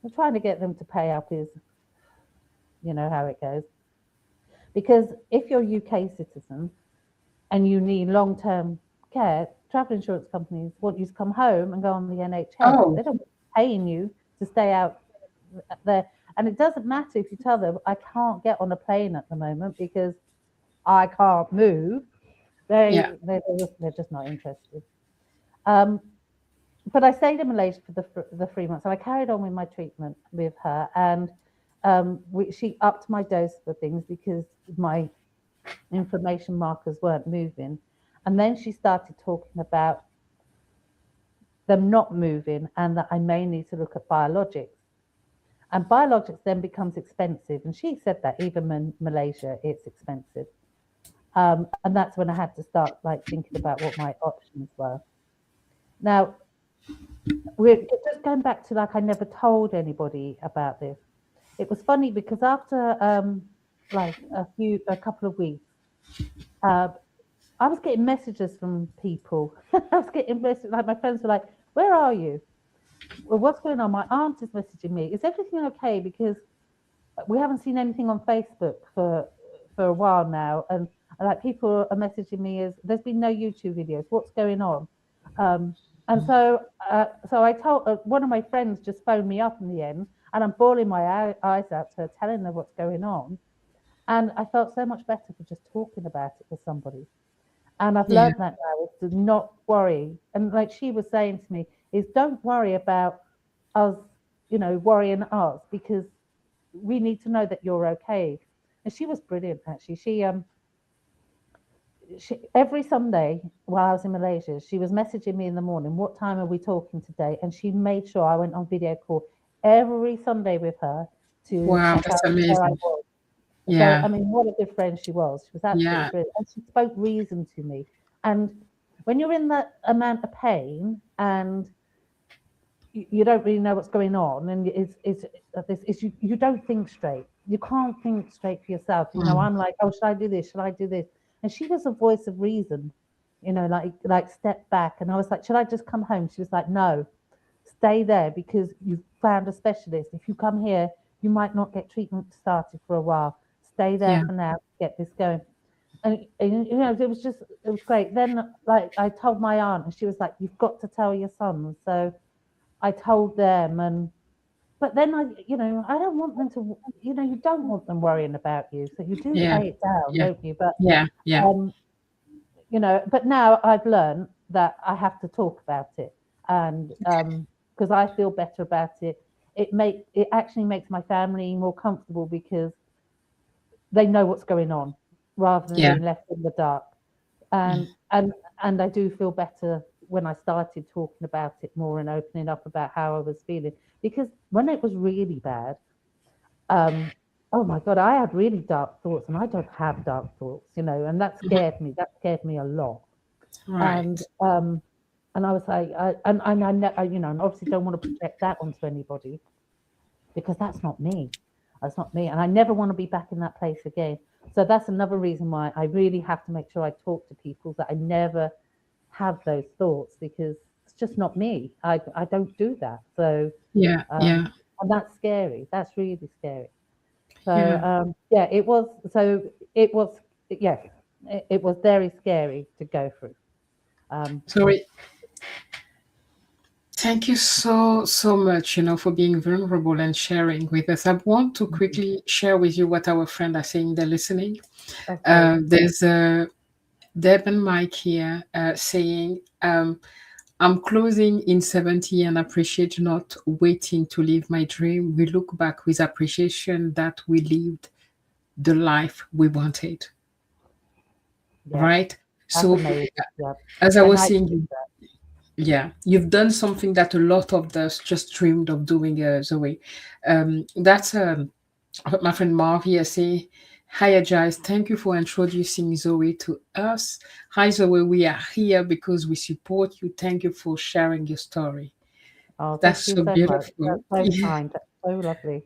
I'm trying to get them to pay up. Is you know how it goes. Because if you're a UK citizen and you need long-term care, travel insurance companies want you to come home and go on the NHS. Oh, They don't paying you to stay out there. And it doesn't matter if you tell them, "I can't get on a plane at the moment because I can't move." Yeah. They're just not interested. Um, but I stayed in Malaysia for the 3 months, and I carried on with my treatment with her, and she upped my dose for things because my inflammation markers weren't moving, and then she started talking about them not moving, and that I may need to look at biologics. And biologics then becomes expensive, and she said that even in Malaysia, it's expensive. And that's when I had to start like thinking about what my options were. Now, we're just going back to like I never told anybody about this. It was funny because after like a couple of weeks, uh, I was getting messages from people. I was getting messages like my friends were like, "Where are you? Well, what's going on?" My aunt is messaging me. Is everything okay? Because we haven't seen anything on Facebook for a while now, and like people are messaging me as there's been no YouTube videos. What's going on? Um, and so I told one of my friends just phoned me up in the end, and I'm bawling my eyes out to her, telling her what's going on. And I felt so much better for just talking about it with somebody. And I've Yeah. learned that now is to not worry. And like she was saying to me, is don't worry about us, worrying us, because we need to know that you're okay. And she was brilliant actually. She every Sunday while I was in Malaysia, she was messaging me in the morning, what time are we talking today? And she made sure I went on video call every Sunday with her to Wow, check out that's where I amazing. was. So Yeah. I mean, what a good friend she was. She was absolutely Yeah. brilliant. And she spoke reason to me. And when you're in that amount of pain and you don't really know what's going on, and you don't think straight. You can't think straight for yourself. Mm. I'm like, oh, should I do this? Should I do this? And she was a voice of reason. Like step back. And I was like, should I just come home? She was like, no, stay there because you've found a specialist. If you come here, you might not get treatment started for a while. Stay there Yeah. for now. Get this going. And it was great. Then like I told my aunt, and she was like, you've got to tell your son. So I told them, and but then I don't want them to, you don't want them worrying about you, so you do Yeah. play it down, Yeah. don't you? But Yeah. Yeah. um, but now I've learned that I have to talk about it, and because I feel better about it, it actually makes my family more comfortable because they know what's going on rather than Yeah. being left in the dark. And I do feel better when I started talking about it more and opening up about how I was feeling, because when it was really bad, oh my god, I had really dark thoughts, and I don't have dark thoughts, and that Mhm. scared me. That scared me a lot. And Right. and I was like, and I know, and obviously don't want to project that onto anybody, because that's not me. That's not me. And I never want to be back in that place again. So that's another reason why I really have to make sure I talk to people, that I never have those thoughts, because it's just not me. I don't do that. So, Yeah. um, Yeah. and that's scary. That's really scary. So, Yeah. yeah, it was, yes, it was very scary to go through. Um, Sorry. Thank you so, so much, for being vulnerable and sharing with us. I want to quickly share with you what our friends are saying. They're listening. okay. There's Deb and Mike here saying, I'm closing in 70 and appreciate not waiting to live my dream. We look back with appreciation that we lived the life we wanted, Yeah, right? that's So, amazing. Yeah. as I And was I saying, do that. yeah, you've done something that a lot of us just dreamed of doing, Zoe. That's what my friend Marvia say. Hi, Jais. Thank you for introducing Zoe to us. Hi, Zoe. We are here because we support you. Thank you for sharing your story. Oh, thank That's you so so much. That's beautiful. so Yeah. kind. That's so lovely.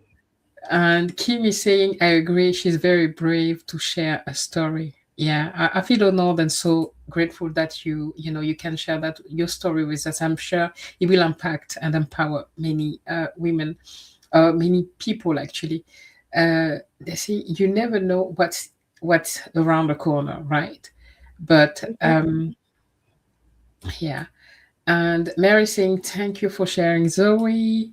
And Kim is saying, I agree. She's very brave to share a story. Yeah, I feel honored and so grateful that you can share that your story with us. I'm sure it will impact and empower many women, many people actually. They say you never know what's around the corner, right? But Yeah. yeah. And Mary saying, thank you for sharing, Zoe.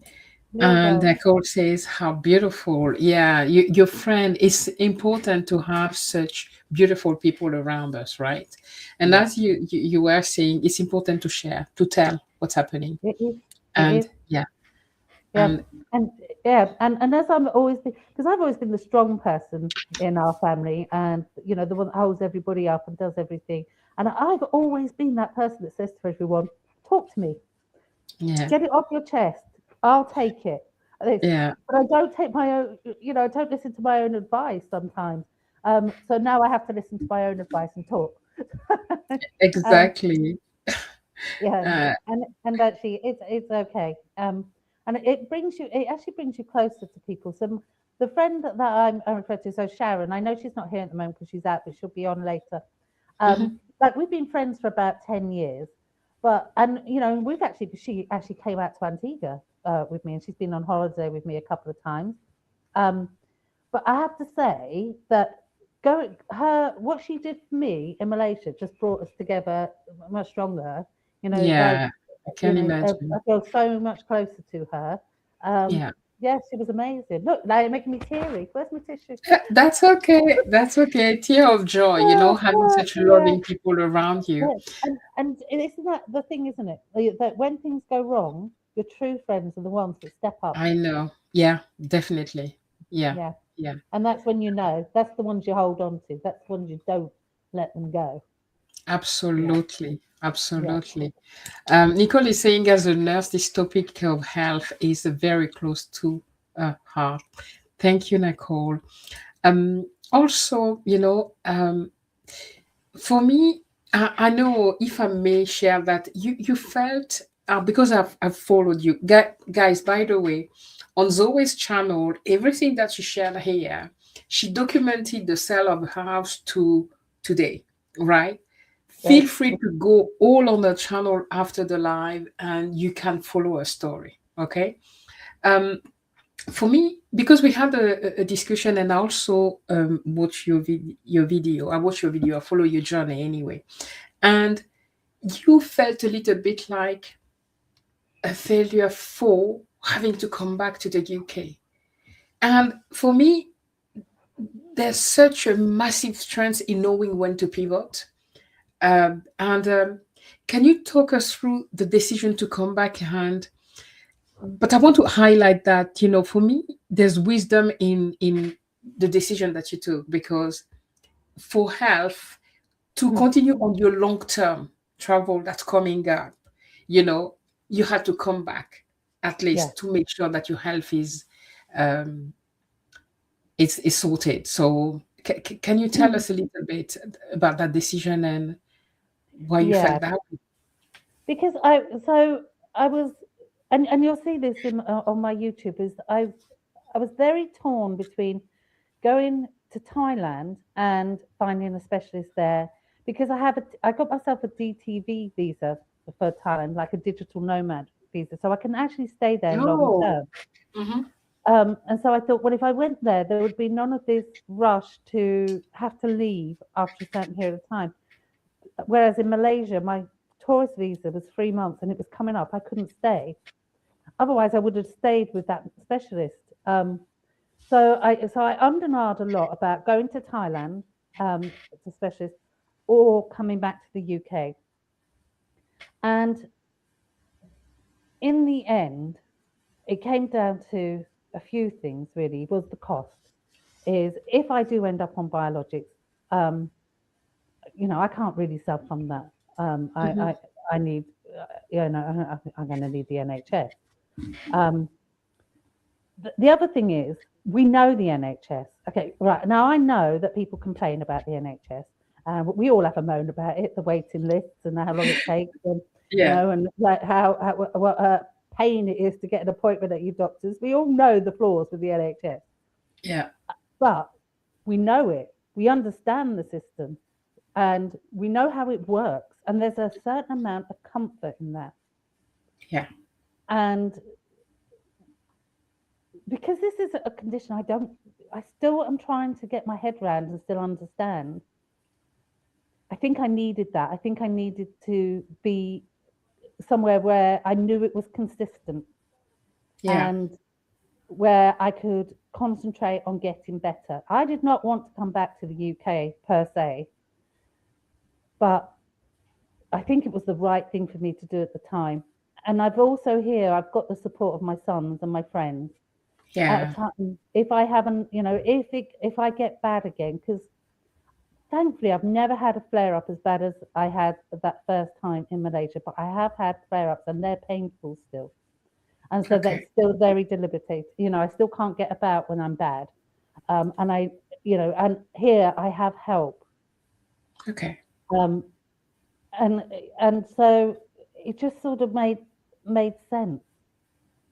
You're And welcome. Nicole says, how beautiful. Yeah, your friend, it's important to have such beautiful people around us, right? And Yeah, as you were saying, it's important to share, to tell what's happening. it is. It And is. yeah, Yeah, and and and as I'm always because I've always been the strong person in our family, and the one that holds everybody up and does everything. And I've always been that person that says to everyone, "Talk to me, yeah, get it off your chest. I'll take it." This, yeah, but I don't take my own. I don't listen to my own advice sometimes. So now I have to listen to my own advice and talk. um, exactly. yeah, Uh, and actually it's okay, and it actually brings you closer to people. So the friend that I'm referring to, so Sharon, I know she's not here at the moment because she's out, but she'll be on later. mhm. Like we've been friends for about 10 years, but and we've actually she actually came out to Antigua with me, and she's been on holiday with me a couple of times. um but I have to say that going her what she did for me in Malaysia just brought us together much stronger. Like Yeah, I can I imagine. feel so much closer to her. Um, Yeah. yeah, she was amazing. Look, now you're making me teary. Where's my tissue? That's okay. That's okay. Tear of joy, having such Yeah, loving people around you. yeah. And isn't that the thing, isn't it? That when things go wrong, your true friends are the ones that step up. I know. Yeah, definitely. Yeah, Yeah, yeah. and that's when that's the ones you hold on to. That's the ones you don't let them go. Yeah, Absolutely. yeah. Absolutely. Nicole is saying, as a nurse, this topic of health is very close to heart. Thank you, Nicole. Also, for me, I know if I may share that you felt because I've followed you guys. By the way, on Zoe's channel, everything that she shared here, she documented the sale of her house to today, right? Feel Great. free to go all on the channel after the live, and you can follow a story. Okay. Um, for me, because we had a discussion, and I also watch your video. I watch your video. I follow your journey anyway, and you felt a little bit like a failure for having to come back to the UK. And for me, there's such a massive strength in knowing when to pivot. And can you talk us through the decision to come back? And but I want to highlight that for me, there's wisdom in the decision that you took, because for health, to Mm, continue on your long term travel that's coming up, you know, you had to come back at yeah. least to make sure that your health um, is sorted. So can you tell us a little bit about that decision and why you Yeah, felt that? because I was, and you'll see this on my YouTube, is I was very torn between going to Thailand and finding a specialist there, because I got myself a DTV visa for Thailand, like a digital nomad visa, so I can actually stay there long Oh, term. hmm, And so I thought, well, if I went there, there would be none of this rush to have to leave after a certain period of time. Whereas in Malaysia, my tourist visa was 3 months and it was coming up. I couldn't stay. Otherwise, I would have stayed with that specialist. So I ummed and ahed a lot about going to Thailand as a specialist or coming back to the UK. And in the end, it came down to a few things really. Was the cost. Is if I do end up on biologics, um, I can't really self fund that. hmm, I need, I'm going to need the NHS. Um, the other thing is, we know the NHS. Okay, right now I know that people complain about the NHS. We all have a moan about it, the waiting lists and how long it takes, and yeah, and like how what pain it is to get an appointment at your doctors. We all know the flaws with the NHS, yeah, but we know it. We understand the system, and we know how it works. And there's a certain amount of comfort in that. yeah, And because this is a condition I still am trying to get my head around and still understand. I think I needed that. I think I needed to be somewhere where I knew it was consistent. yeah, And where I could concentrate on getting better. I did not want to come back to the UK per se, but I think it was the right thing for me to do at the time. And I've also here, I've got the support of my sons and my friends. At a Yeah. time, if I haven't, if I get bad again, because thankfully I've never had a flare up as bad as I had that first time in Malaysia, but I have had flare ups and they're painful still. And so that's Okay. still very debilitating. I still can't get about when I'm bad. And and here I have help. Okay. Um, and and so it just sort of made sense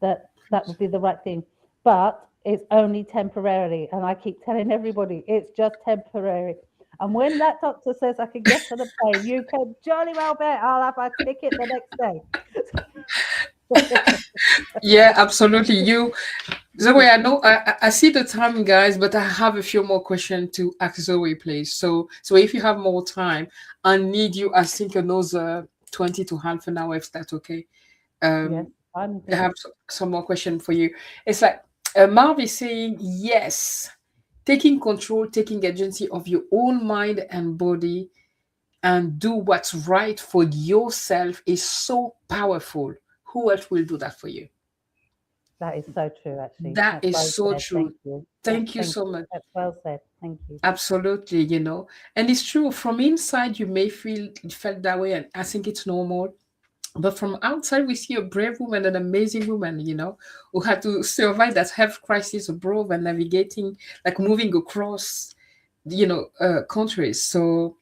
that that would be the right thing. But it's only temporarily, and I keep telling everybody it's just temporary. And when that doctor says I can get on a plane, you can jolly well bet I'll have my ticket the next day. Yeah, absolutely. Zoe, I know I see the time, guys, but I have a few more questions to ask Zoe, please. So if you have more time, I need you, I think another 20 to half an hour, if that's okay. Yes, Um, I'm I good. have some more question for you. It's like Marv is saying, yes, taking control, taking agency of your own mind and body and do what's right for yourself is so powerful. Who else will do that for you? That is so true, actually. That That's is well so said. Thank true. you. Yeah, Thank you thank so you. much. That's well said. Thank you. Absolutely, and it's true. From inside, you may felt that way, and I think it's normal. But from outside, we see a brave woman, an amazing woman, who had to survive that health crisis abroad and navigating, like moving across, countries. So,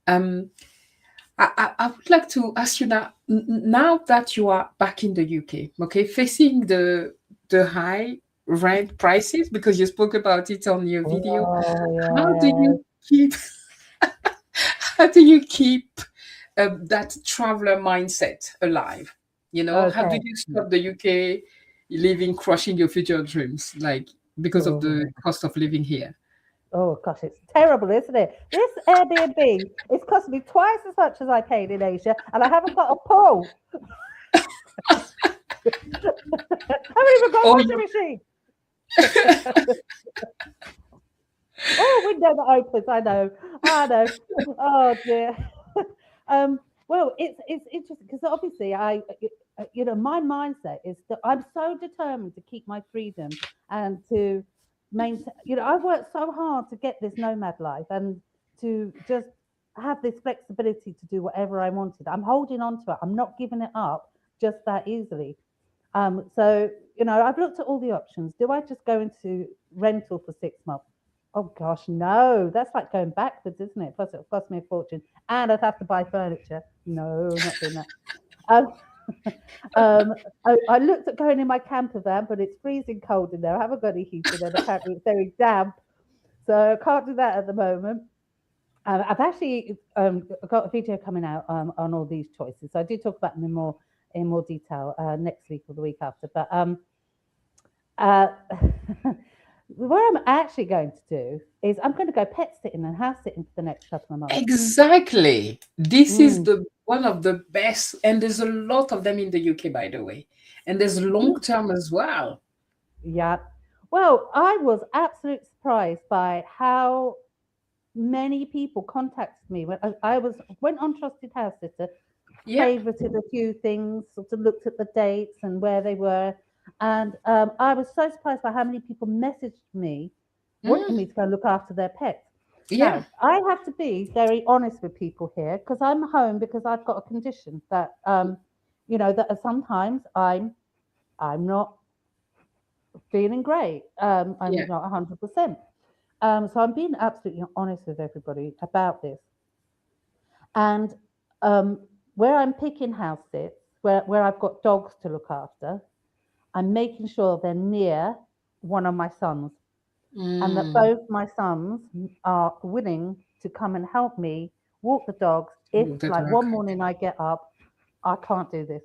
um, I would like to ask you now, now that you are back in the UK, okay, facing the high rent prices because you spoke about it on your video. Oh, How do yeah. you keep how do you keep that traveler mindset alive? How do Okay. you stop the UK living crushing your future dreams, like because of the Oh, cost of living here? oh gosh, it's terrible, isn't it? This Airbnb, it's cost me twice as much as I paid in Asia, and I haven't got a pool. I haven't even got a Oh, washing machine. Oh, window that opens. I know. I know. Oh dear. um, well, it's interesting because obviously my mindset is that I'm so determined to keep my freedom and to maintain. I've worked so hard to get this nomad life and to just have this flexibility to do whatever I wanted. I'm holding on to it. I'm not giving it up just that easily. So I've looked at all the options. Do I just go into rental for 6 months? Oh gosh, no. That's like going backwards, isn't it? Plus, it'll cost me a fortune, and I'd have to buy furniture. No, not doing that. Um, um, I looked at going in my camper van, but it's freezing cold in there. I haven't got any heating, and apparently it's very damp, so I can't do that at the moment. I've actually got a video coming out on all these choices, so I do talk about them in more detail next week or the week after. But uh, what I'm actually going to do is I'm going to go pet sitting and house sitting for the next couple of months. Exactly. This is Mm. the one of the best, and there's a lot of them in the UK, by the way. And there's long term as well. Yeah. Well, I was absolutely surprised by how many people contacted me when I went on Trusted House Sitter, Yeah. favorited a few things, sort of looked at the dates and where they were, and I was so surprised by how many people messaged me wanting Mm, me to go look after their pets. yeah. Now, I have to be very honest with people here because I'm home because I've got a condition that that sometimes I'm not feeling great. I'm Yeah. not 100%. So I'm being absolutely honest with everybody about this. And where I'm picking house sits, where I've got dogs to look after, I'm making sure they're near one of my sons and that Mm, both my sons are willing to come and help me walk the dogs if, walk the like, dog. one morning I get up, I can't do this.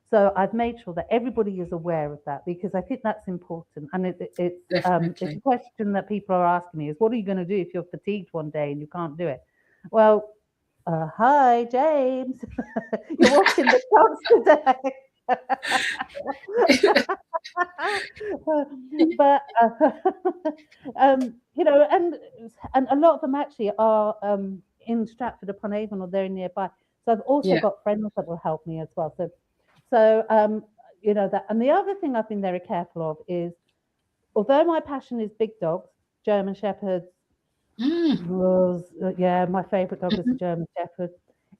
So I've made sure that everybody is aware of that because I think that's important. And it's a Definitely. question that people are asking me is, what are you going to do if you're fatigued one day and you can't do it? Well, hi, James. You're walking the dogs today. But and a lot of them actually are in Stratford upon Avon or they're nearby. So I've also Yeah. got friends that will help me as well. So that. And the other thing I've been very careful of is, although my passion is big dogs, German Shepherds, Mm, yeah, my favorite dog is a mhm. German Shepherd.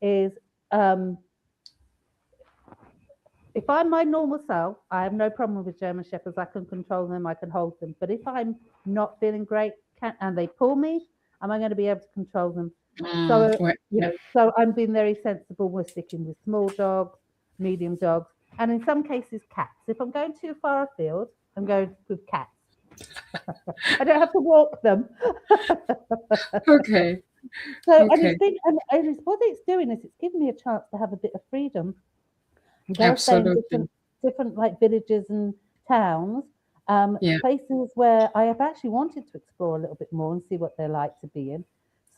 Is um, if I'm my normal self, I have no problem with German Shepherds. I can control them, I can hold them. But if I'm not feeling great and they pull me, am I going to be able to control them? So, Well, yeah. so I'm being very sensible. We're sticking with small dogs, medium dogs, and in some cases, cats. If I'm going too far afield, I'm going with cats. I don't have to walk them. Okay. So, and Okay. what it's doing is it's giving me a chance to have a bit of freedom and go stay in Absolutely. different like villages and towns, Yeah. places where I have actually wanted to explore a little bit more and see what they're like to be in.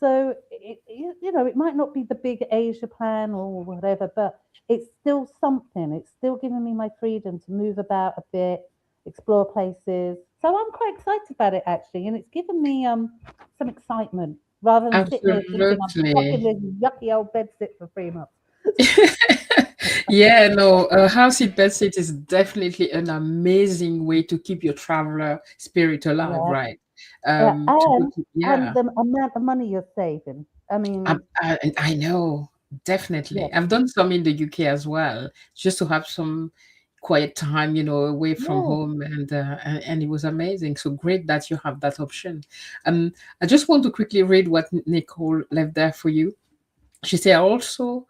So it might not be the big Asia plan or whatever, but it's still something. It's still giving me my freedom to move about a bit, explore places. So I'm quite excited about it actually, and it's given me some excitement rather than sitting here thinking I'm stuck in Absolutely. this yucky old bed sit for 3 months. Yeah, no, a house in bed sit is definitely an amazing way to keep your traveler spirit alive, Yeah. right? Yeah, To go and to, and yeah. the amount of money you're saving. I mean, I know, yeah, definitely. I've done some in the UK as well, just to have some quiet time, away from yeah, home, and it was amazing. So great that you have that option. Um, I just want to quickly read what Nicole left there for you. She said also,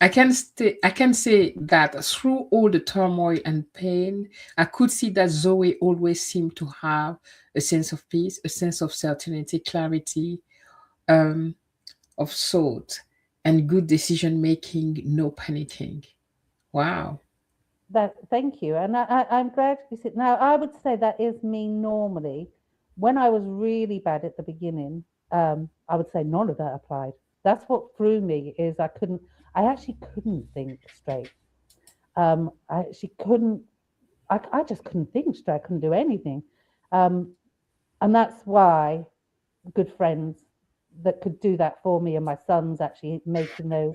I can say that through all the turmoil and pain, I could see that Zoe always seemed to have a sense of peace, a sense of certainty, clarity, um, of thought, and good decision making, no panicking. Wow. that. Thank you, and I'm glad you said. Now, I would say that is me normally. When I was really bad at the beginning, I would say none of that applied. That's what threw me is I couldn't. I actually couldn't think straight. I actually couldn't. I just couldn't think straight. I couldn't do anything, um, and that's why good friends that could do that for me and my sons actually making those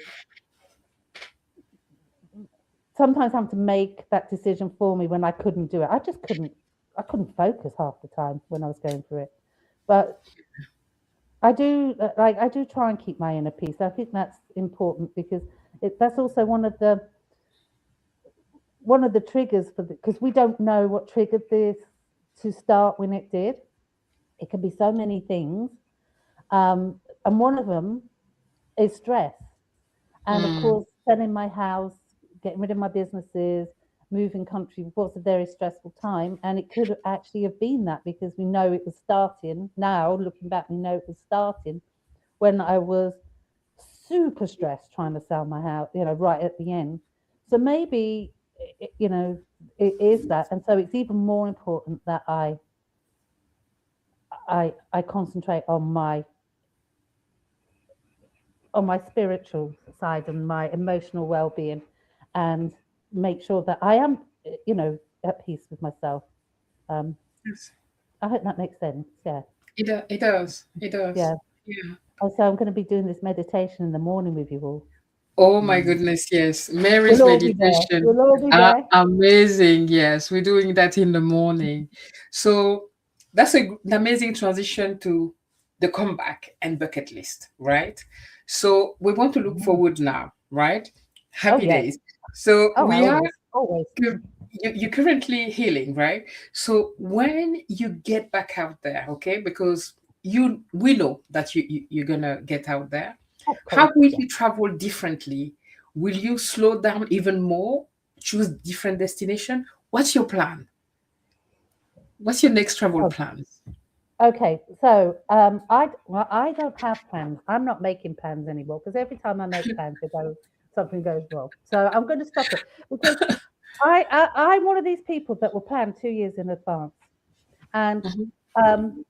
sometimes having to make that decision for me when I couldn't do it. I couldn't focus half the time when I was going through it. But I do try and keep my inner peace. I think that's important because that's also one of the triggers for because we don't know what triggered this to start when it did. It can be so many things, and one of them is stress. And of Mm, course, selling my house, getting rid of my businesses, moving country was a very stressful time. And it could actually have been that because we know it was starting. Now, looking back, we know it was starting when I was super stressed trying to sell my house, right at the end. So maybe, it is that. And so it's even more important that I concentrate on my spiritual side and my emotional well-being and make sure that I am at peace with myself. um yes. I hope that makes sense. Yeah, It does. It does. yeah. Yeah. So I'm going to be doing this meditation in the morning with you all. Oh my Mm. goodness, yes. We'll Mary's all be there. meditation We'll all be are there. amazing. Yes, we're doing that in the morning. So that's an amazing transition to the comeback and bucket list, right? So we want to look Mm. forward now, right? Oh Happy yes. days. So Oh, we are always. you're currently healing, right? So when you get back out there, okay, because we know that you're gonna get out there. Of How course. will Yeah. you travel differently? Will you slow down even more? Choose different destination? What's your plan? What's your next travel Oh, plans? okay. So I don't have plans. I'm not making plans anymore because every time I make plans, something goes wrong. So I'm going to stop it because I'm one of these people that will plan 2 years in advance, and Mhm. um,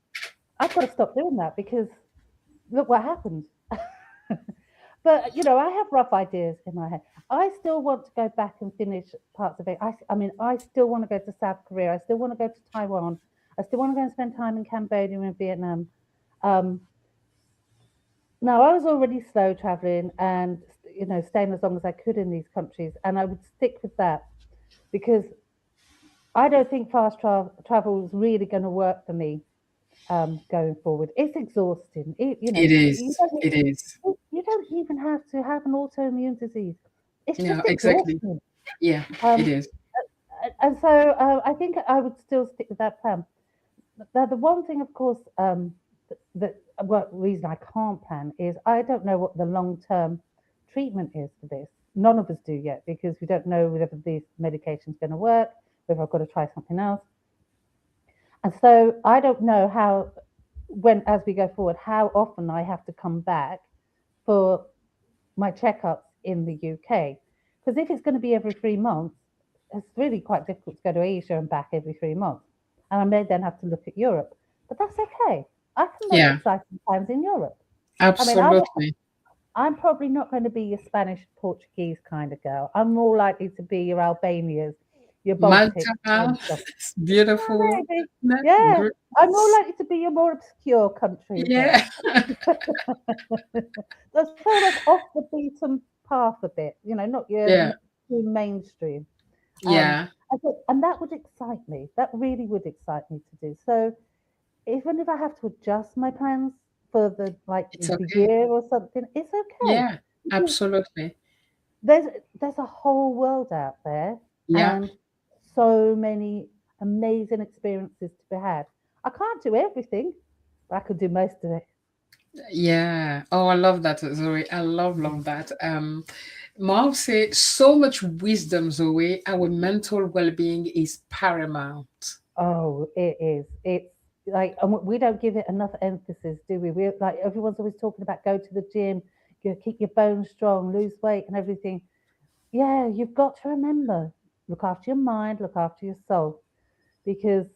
I've got to stop doing that because look what happened. But I have rough ideas in my head. I still want to go back and finish parts of it. I mean, I still want to go to South Korea. I still want to go to Taiwan. I still want to go and spend time in Cambodia and Vietnam. Um, Now, I was already slow traveling and staying as long as I could in these countries, and I would stick with that because I don't think travel is really going to work for me going forward. It's exhausting. It is. It is. You don't even have to have an autoimmune disease. It's Yeah, just exactly. exhausting. Yeah, it Um, is. and so I think I would still stick with that plan. The one thing, of course, that what reason I can't plan is I don't know what the long term treatment is for this. None of us do yet because we don't know whether this medication is going to work, whether I've got to try something else. And so I don't know how, when as we go forward, how often I have to come back for my checkups in the UK. Because if it's going to be every 3 months, it's really quite difficult to go to Asia and back every 3 months. And I may then have to look at Europe. But that's okay. I can make Yeah, exciting plans in Europe. I mean, absolutely. I'm probably not going to be your Spanish Portuguese kind of girl. I'm more likely to be your Albanias, your Baltic Malta, and stuff. it's beautiful. Maybe. No, Yeah. I'm more Greece. likely to be your more obscure countries then. Yeah, That's sort of off the beaten path a bit, not your yeah, too mainstream. Um, yeah. and that would excite me. That really would excite me to do. So even if I have to adjust my plans for It's the okay. year or something, it's okay. Yeah, Because absolutely. there's there's a whole world out there Yeah, and so many amazing experiences to be had. I can't do everything, but I could do most of it. yeah. Oh, I love that, Zoe. I love that. Marv said so much wisdom, Zoe. Our mental well-being is paramount. Oh, it is. It's like, and we don't give it enough emphasis, do we? We're like, everyone's always talking about go to the gym, keep your bones strong, lose weight, and everything. Yeah, you've got to remember, look after your mind, look after your soul, because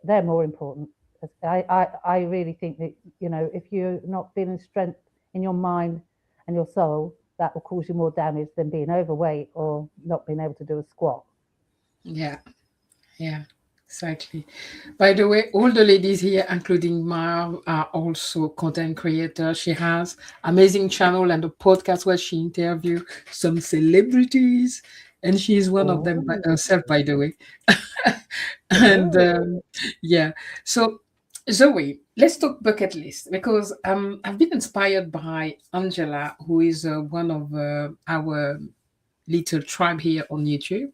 they're more important. I really think that, if you're not feeling strength in your mind and your soul, that will cause you more damage than being overweight or not being able to do a squat. Yeah, yeah, exactly. By the way, all the ladies here, including Marv, are also content creators. She has amazing channel and a podcast where she interview some celebrities, and she is one of them by Oh, herself, by the way. And oh. yeah, so Zoe, let's talk bucket list because I've been inspired by Angela, who is one of our little tribe here on YouTube,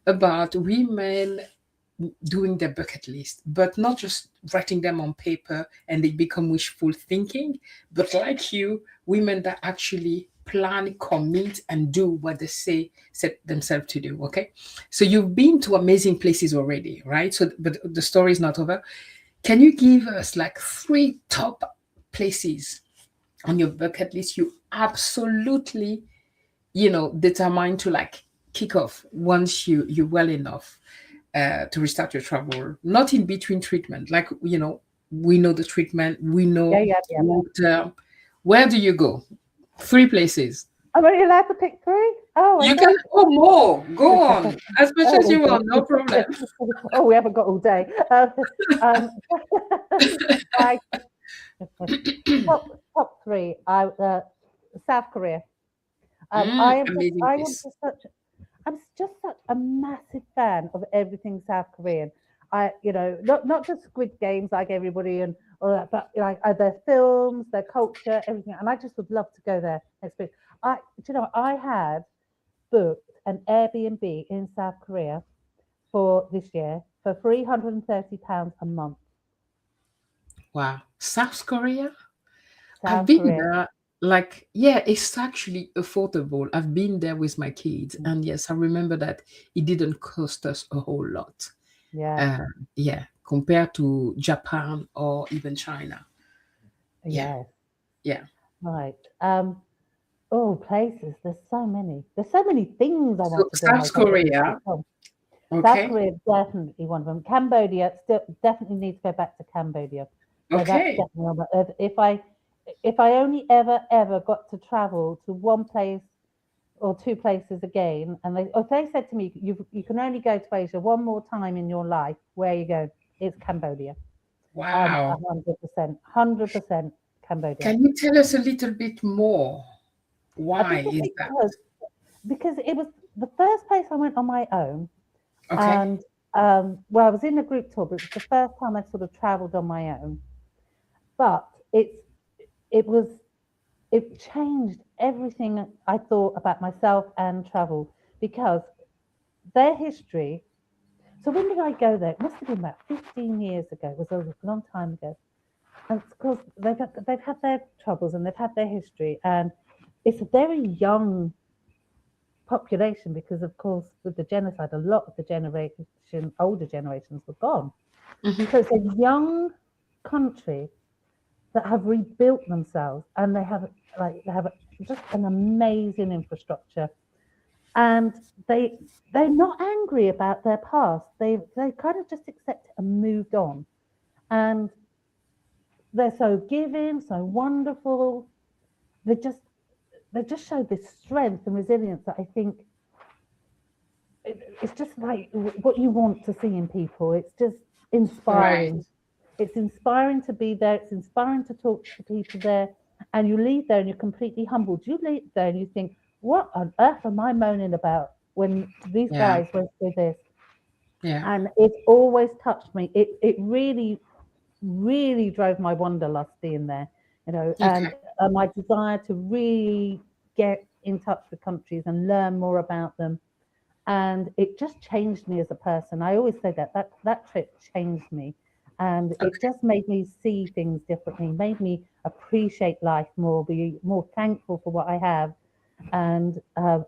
about women doing their bucket list, but not just writing them on paper and they become wishful thinking, but like you, women that actually plan, commit, and do what they say set themselves to do. Okay. So you've been to amazing places already, right? So, but the story is not over. Can you give us like three top places on your bucket list you absolutely, determined to like kick off once you're well enough to restart your travel, not in between treatment. Like, we know the treatment, we Yeah, know yeah, yeah. what, where do you go? Three places. I'm only allowed to pick three? Oh, You okay. can go more. Go on. As much as Oh, you want, no okay. problem. Oh, we haven't got all day. Um, right. Top three. South Korea. Amazing place. I'm just such a massive fan of everything South Korean. Not just Squid Games like everybody and all that, but like their films, their culture, everything. And I just would love to go there and experience. I had booked an Airbnb in South Korea for this year for £330 a month. Wow. South Korea? I've South been Korea. there. Like, yeah, it's actually affordable. I've been there with my kids. And yes, I remember that it didn't cost us a whole lot. Yeah, Uh, yeah, compared to Japan or even China. Yeah, yes, yeah. right. Oh, places. There's so many. There's so many things I So want to do on my South bucket list. Korea, Oh, South okay, Korea definitely one of them. Cambodia still definitely need to go back to Cambodia. So that's okay. definitely on my, if I if I only ever got to travel to one place or two places again, and if they said to me, you can only go to Asia one more time in your life, where you go? It's Cambodia. Wow. 100% Cambodia. Can you tell us a little bit more? I Why think it's is that? because it was the first place I went on my own, Okay. and well, I was in a group tour, but it was the first time I sort of travelled on my own. But it was it changed everything I thought about myself and travel because their history. So when did I go there? It must have been about 15 years ago. It was a long time ago. And of course, they've had their troubles and they've had their history. And it's a very young population because, of course, with the genocide, a lot of the older generations were gone. Mhm. So it's a young country that have rebuilt themselves and they have just an amazing infrastructure. And they're not angry about their past. They kind of just accept it and moved on. And they're so giving, so wonderful. They just they just show this strength and resilience that I think it's just like what you want to see in people. It's just Right. inspiring. It's inspiring to be there. It's inspiring to talk to the people there. And you leave there and you're completely humbled. You leave there and you think, what on earth am I moaning about when these Yeah. guys went through this? Yeah. And it always touched me. It really, really drove my wanderlust being there, and Okay. my desire to really get in touch with countries and learn more about them. And it just changed me as a person. I always say that trip changed me, and it Okay. just made me see things differently, made me appreciate life more, be more thankful for what I have. And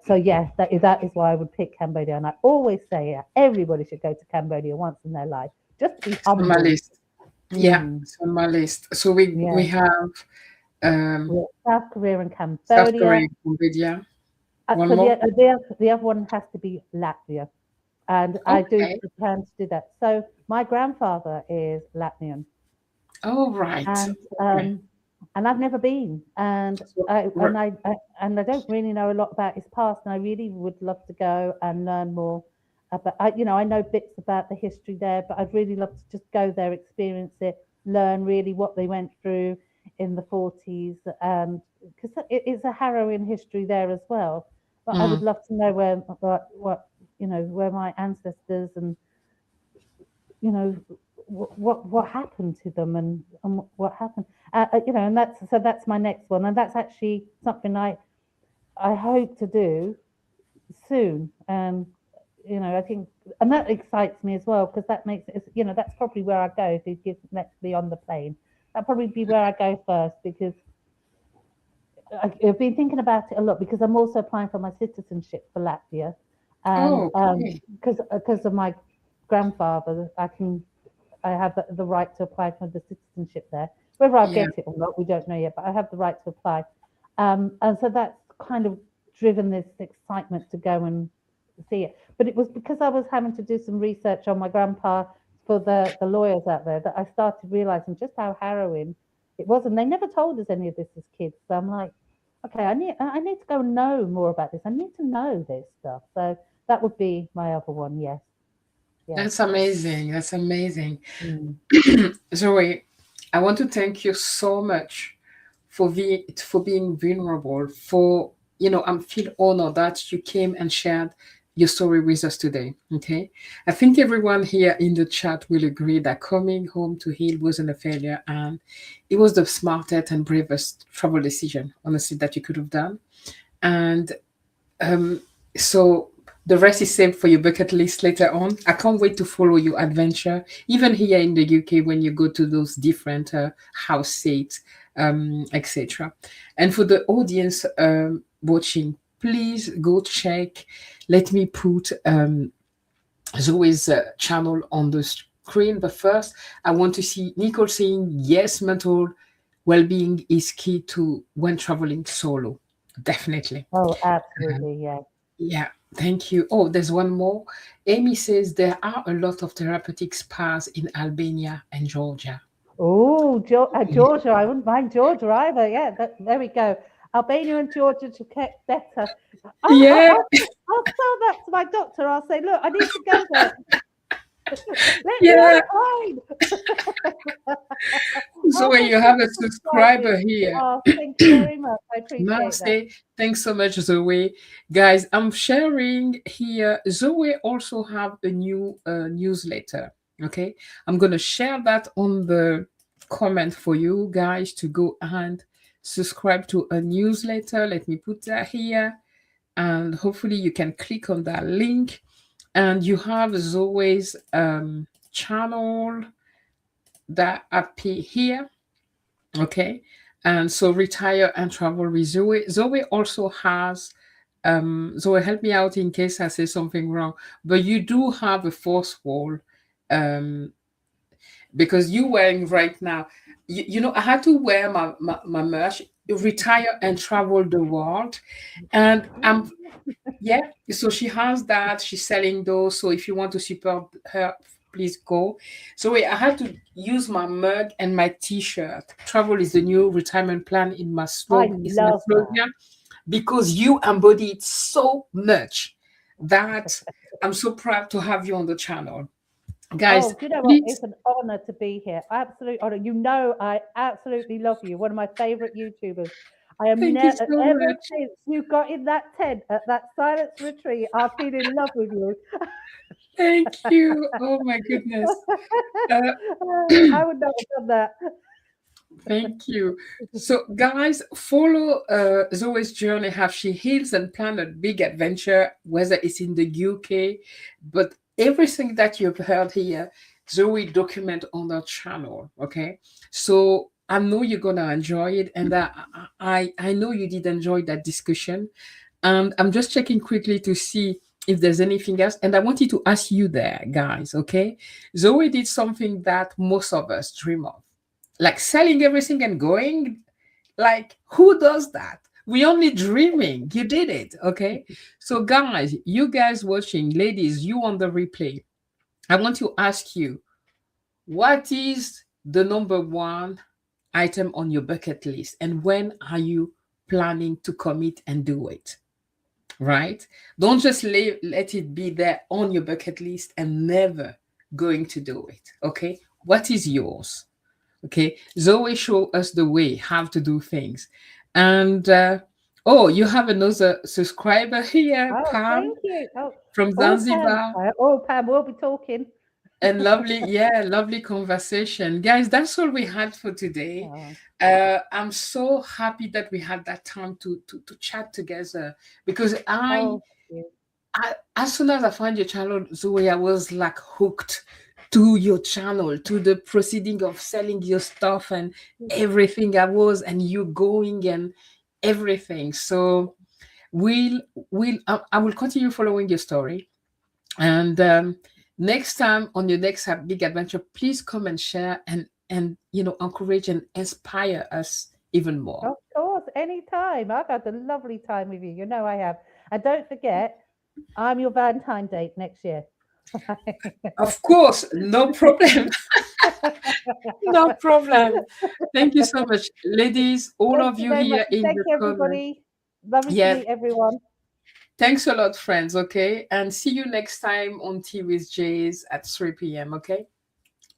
so, yeah, that is why I would pick Cambodia. And I always say everybody should go to Cambodia once in their life, just to be It's on my humbled. list. Yeah, Mm, it's on my list. So we yeah. have um Yeah, South Korea and South Cambodia. Korea, Cambodia. One So more. the other one has to be Latvia, and I do Okay. plan to do that. So my grandfather is Latvian, All right. and Okay. I've never been, and So, I don't really know a lot about his past, and I really would love to go and learn more. But I know bits about the history there, but I'd really love to just go there, experience it, learn really what they went through in the 40s, and because it's a harrowing history there as well. But I would mm, love to know what where my ancestors and you know what happened to them and what happened and that's my next one, and that's actually something I hope to do soon. And I think, and that excites me as well, because that makes it, that's probably where I go if you give next me on the plane. That'll probably be where I go first, because I've been thinking about it a lot, because I'm also applying for my citizenship for Latvia. And oh, okay. because of my grandfather, I have the right to apply for the citizenship there. Whether I'll Yeah. get it or not, we don't know yet, but I have the right to apply. And so that's kind of driven this excitement to go and see it. But it was because I was having to do some research on my grandpa for the lawyers out there that I started realizing just how harrowing it was. And they never told us any of this as kids. So I'm like, okay, I need to go and know more about this. I need to know this stuff. So that would be my other one. Yes. Yeah. That's amazing. That's amazing. Mm. Zoe, I want to thank you so much for being vulnerable. I feel honored that you came and shared your story with us today. Okay, I think everyone here in the chat will agree that coming home to heal wasn't a failure, and it was the smartest and bravest travel decision, honestly, that you could have done. And um, so the rest is saved for your bucket list later on. I can't wait to follow your adventure, even here in the UK when you go to those different house sites, etc. And for the audience watching, please go check. Let me put Zoe's channel on the screen. But first, I want to see Nicole saying, yes, mental well being is key to when traveling solo. Definitely. Oh, absolutely. Yeah. Yeah, thank you. Oh, there's one more. Amy says there are a lot of therapeutic spas in Albania and Georgia. Oh, Georgia. I wouldn't mind Georgia either. Yeah, there we go. Albania and Georgia to get better. Yeah, I'll tell that to my doctor. I'll say, look, I need to go there. Let me yeah. on a plane. Oh, Zoe, thank you you have a for subscribing. subscriber here. Oh, thank you very much. I appreciate that. Namaste. Thanks so much, Zoe. Guys, I'm sharing here. Zoe also have a new newsletter. Okay, I'm gonna share that on the comment for you guys to go and subscribe to a newsletter. Let me put that here, and hopefully you can click on that link. And you have Zoe's channel that appear here. Okay. And so retire and travel with Zoe. Zoe also has Zoe, help me out in case I say something wrong. But you do have a fourth wall, um, because you wearing right now. I had to wear my merch, retire and travel the world, and I'm yeah. So she has that. She's selling those. So if you want to support her, please go. So wait, I had to use my mug and my T-shirt. Travel is the new retirement plan in my I slogan. Is my love that. slogan because you embody it so much that I'm so proud to have you on the channel, guys. Oh, do you know what? Please, It's an honor to be here. Absolute honor. You know, I absolutely love you. One of my favorite YouTubers. I am thank you never so ever much. since you got in that tent at that silence retreat, I've been in love with you. Thank you. Oh my goodness. Uh, I would not have done that. Thank you. So, guys, follow Zoe's journey. Have she heals and planned a big adventure, whether it's in the UK, but everything that you've heard here, Zoe document on her channel. Okay, so I know you're gonna enjoy it, and I know you did enjoy that discussion. And I'm just checking quickly to see if there's anything else. And I wanted to ask you there, guys. Okay, Zoe did something that most of us dream of, like selling everything and going. Like, who does that? We only dreaming. You did it. Okay, so guys, you guys watching, ladies, you on the replay, I want to ask you, what is the number one item on your bucket list, and when are you planning to commit and do it? Right, don't just let it be there on your bucket list and never going to do it. Okay, what is yours? Okay, Zoe show us the way how to do things. And oh, you have another subscriber here, Oh, Pam thank you. from Pam. Zanzibar. Pam, we'll be talking. And lovely, yeah, lovely conversation, guys. That's all we had for today. Oh, I'm so happy that we had that time to chat together, because I, oh, thank I as soon as I found your channel, Zoe, I was like hooked to your channel, to the proceeding of selling your stuff and you. everything. I was, and you going and everything. So we'll I will continue following your story. And next time on your next big adventure, please come and share and encourage and inspire us even more. Of course, anytime. I've had a lovely time with you. You know I have. And don't forget, I'm your Valentine date next year. Of course, no problem. No problem. Thank you so much, ladies, all Thank of you you very much. here in Thank the you, comment. everybody. Lovely to Yeah, meet everyone. thanks a lot, friends. Okay, and see you next time on Tea with Jays at 3 p.m. Okay,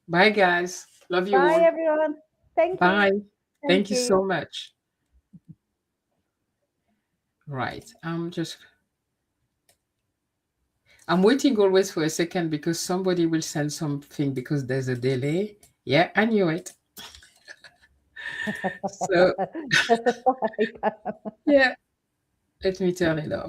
bye, guys. Love you Bye, all. everyone. Thank you. Bye. Thank Thank you you. so much. Right, I'm waiting always for a second because somebody will send something because there's a delay. Yeah, I knew it. So Bye. yeah, let me turn it off.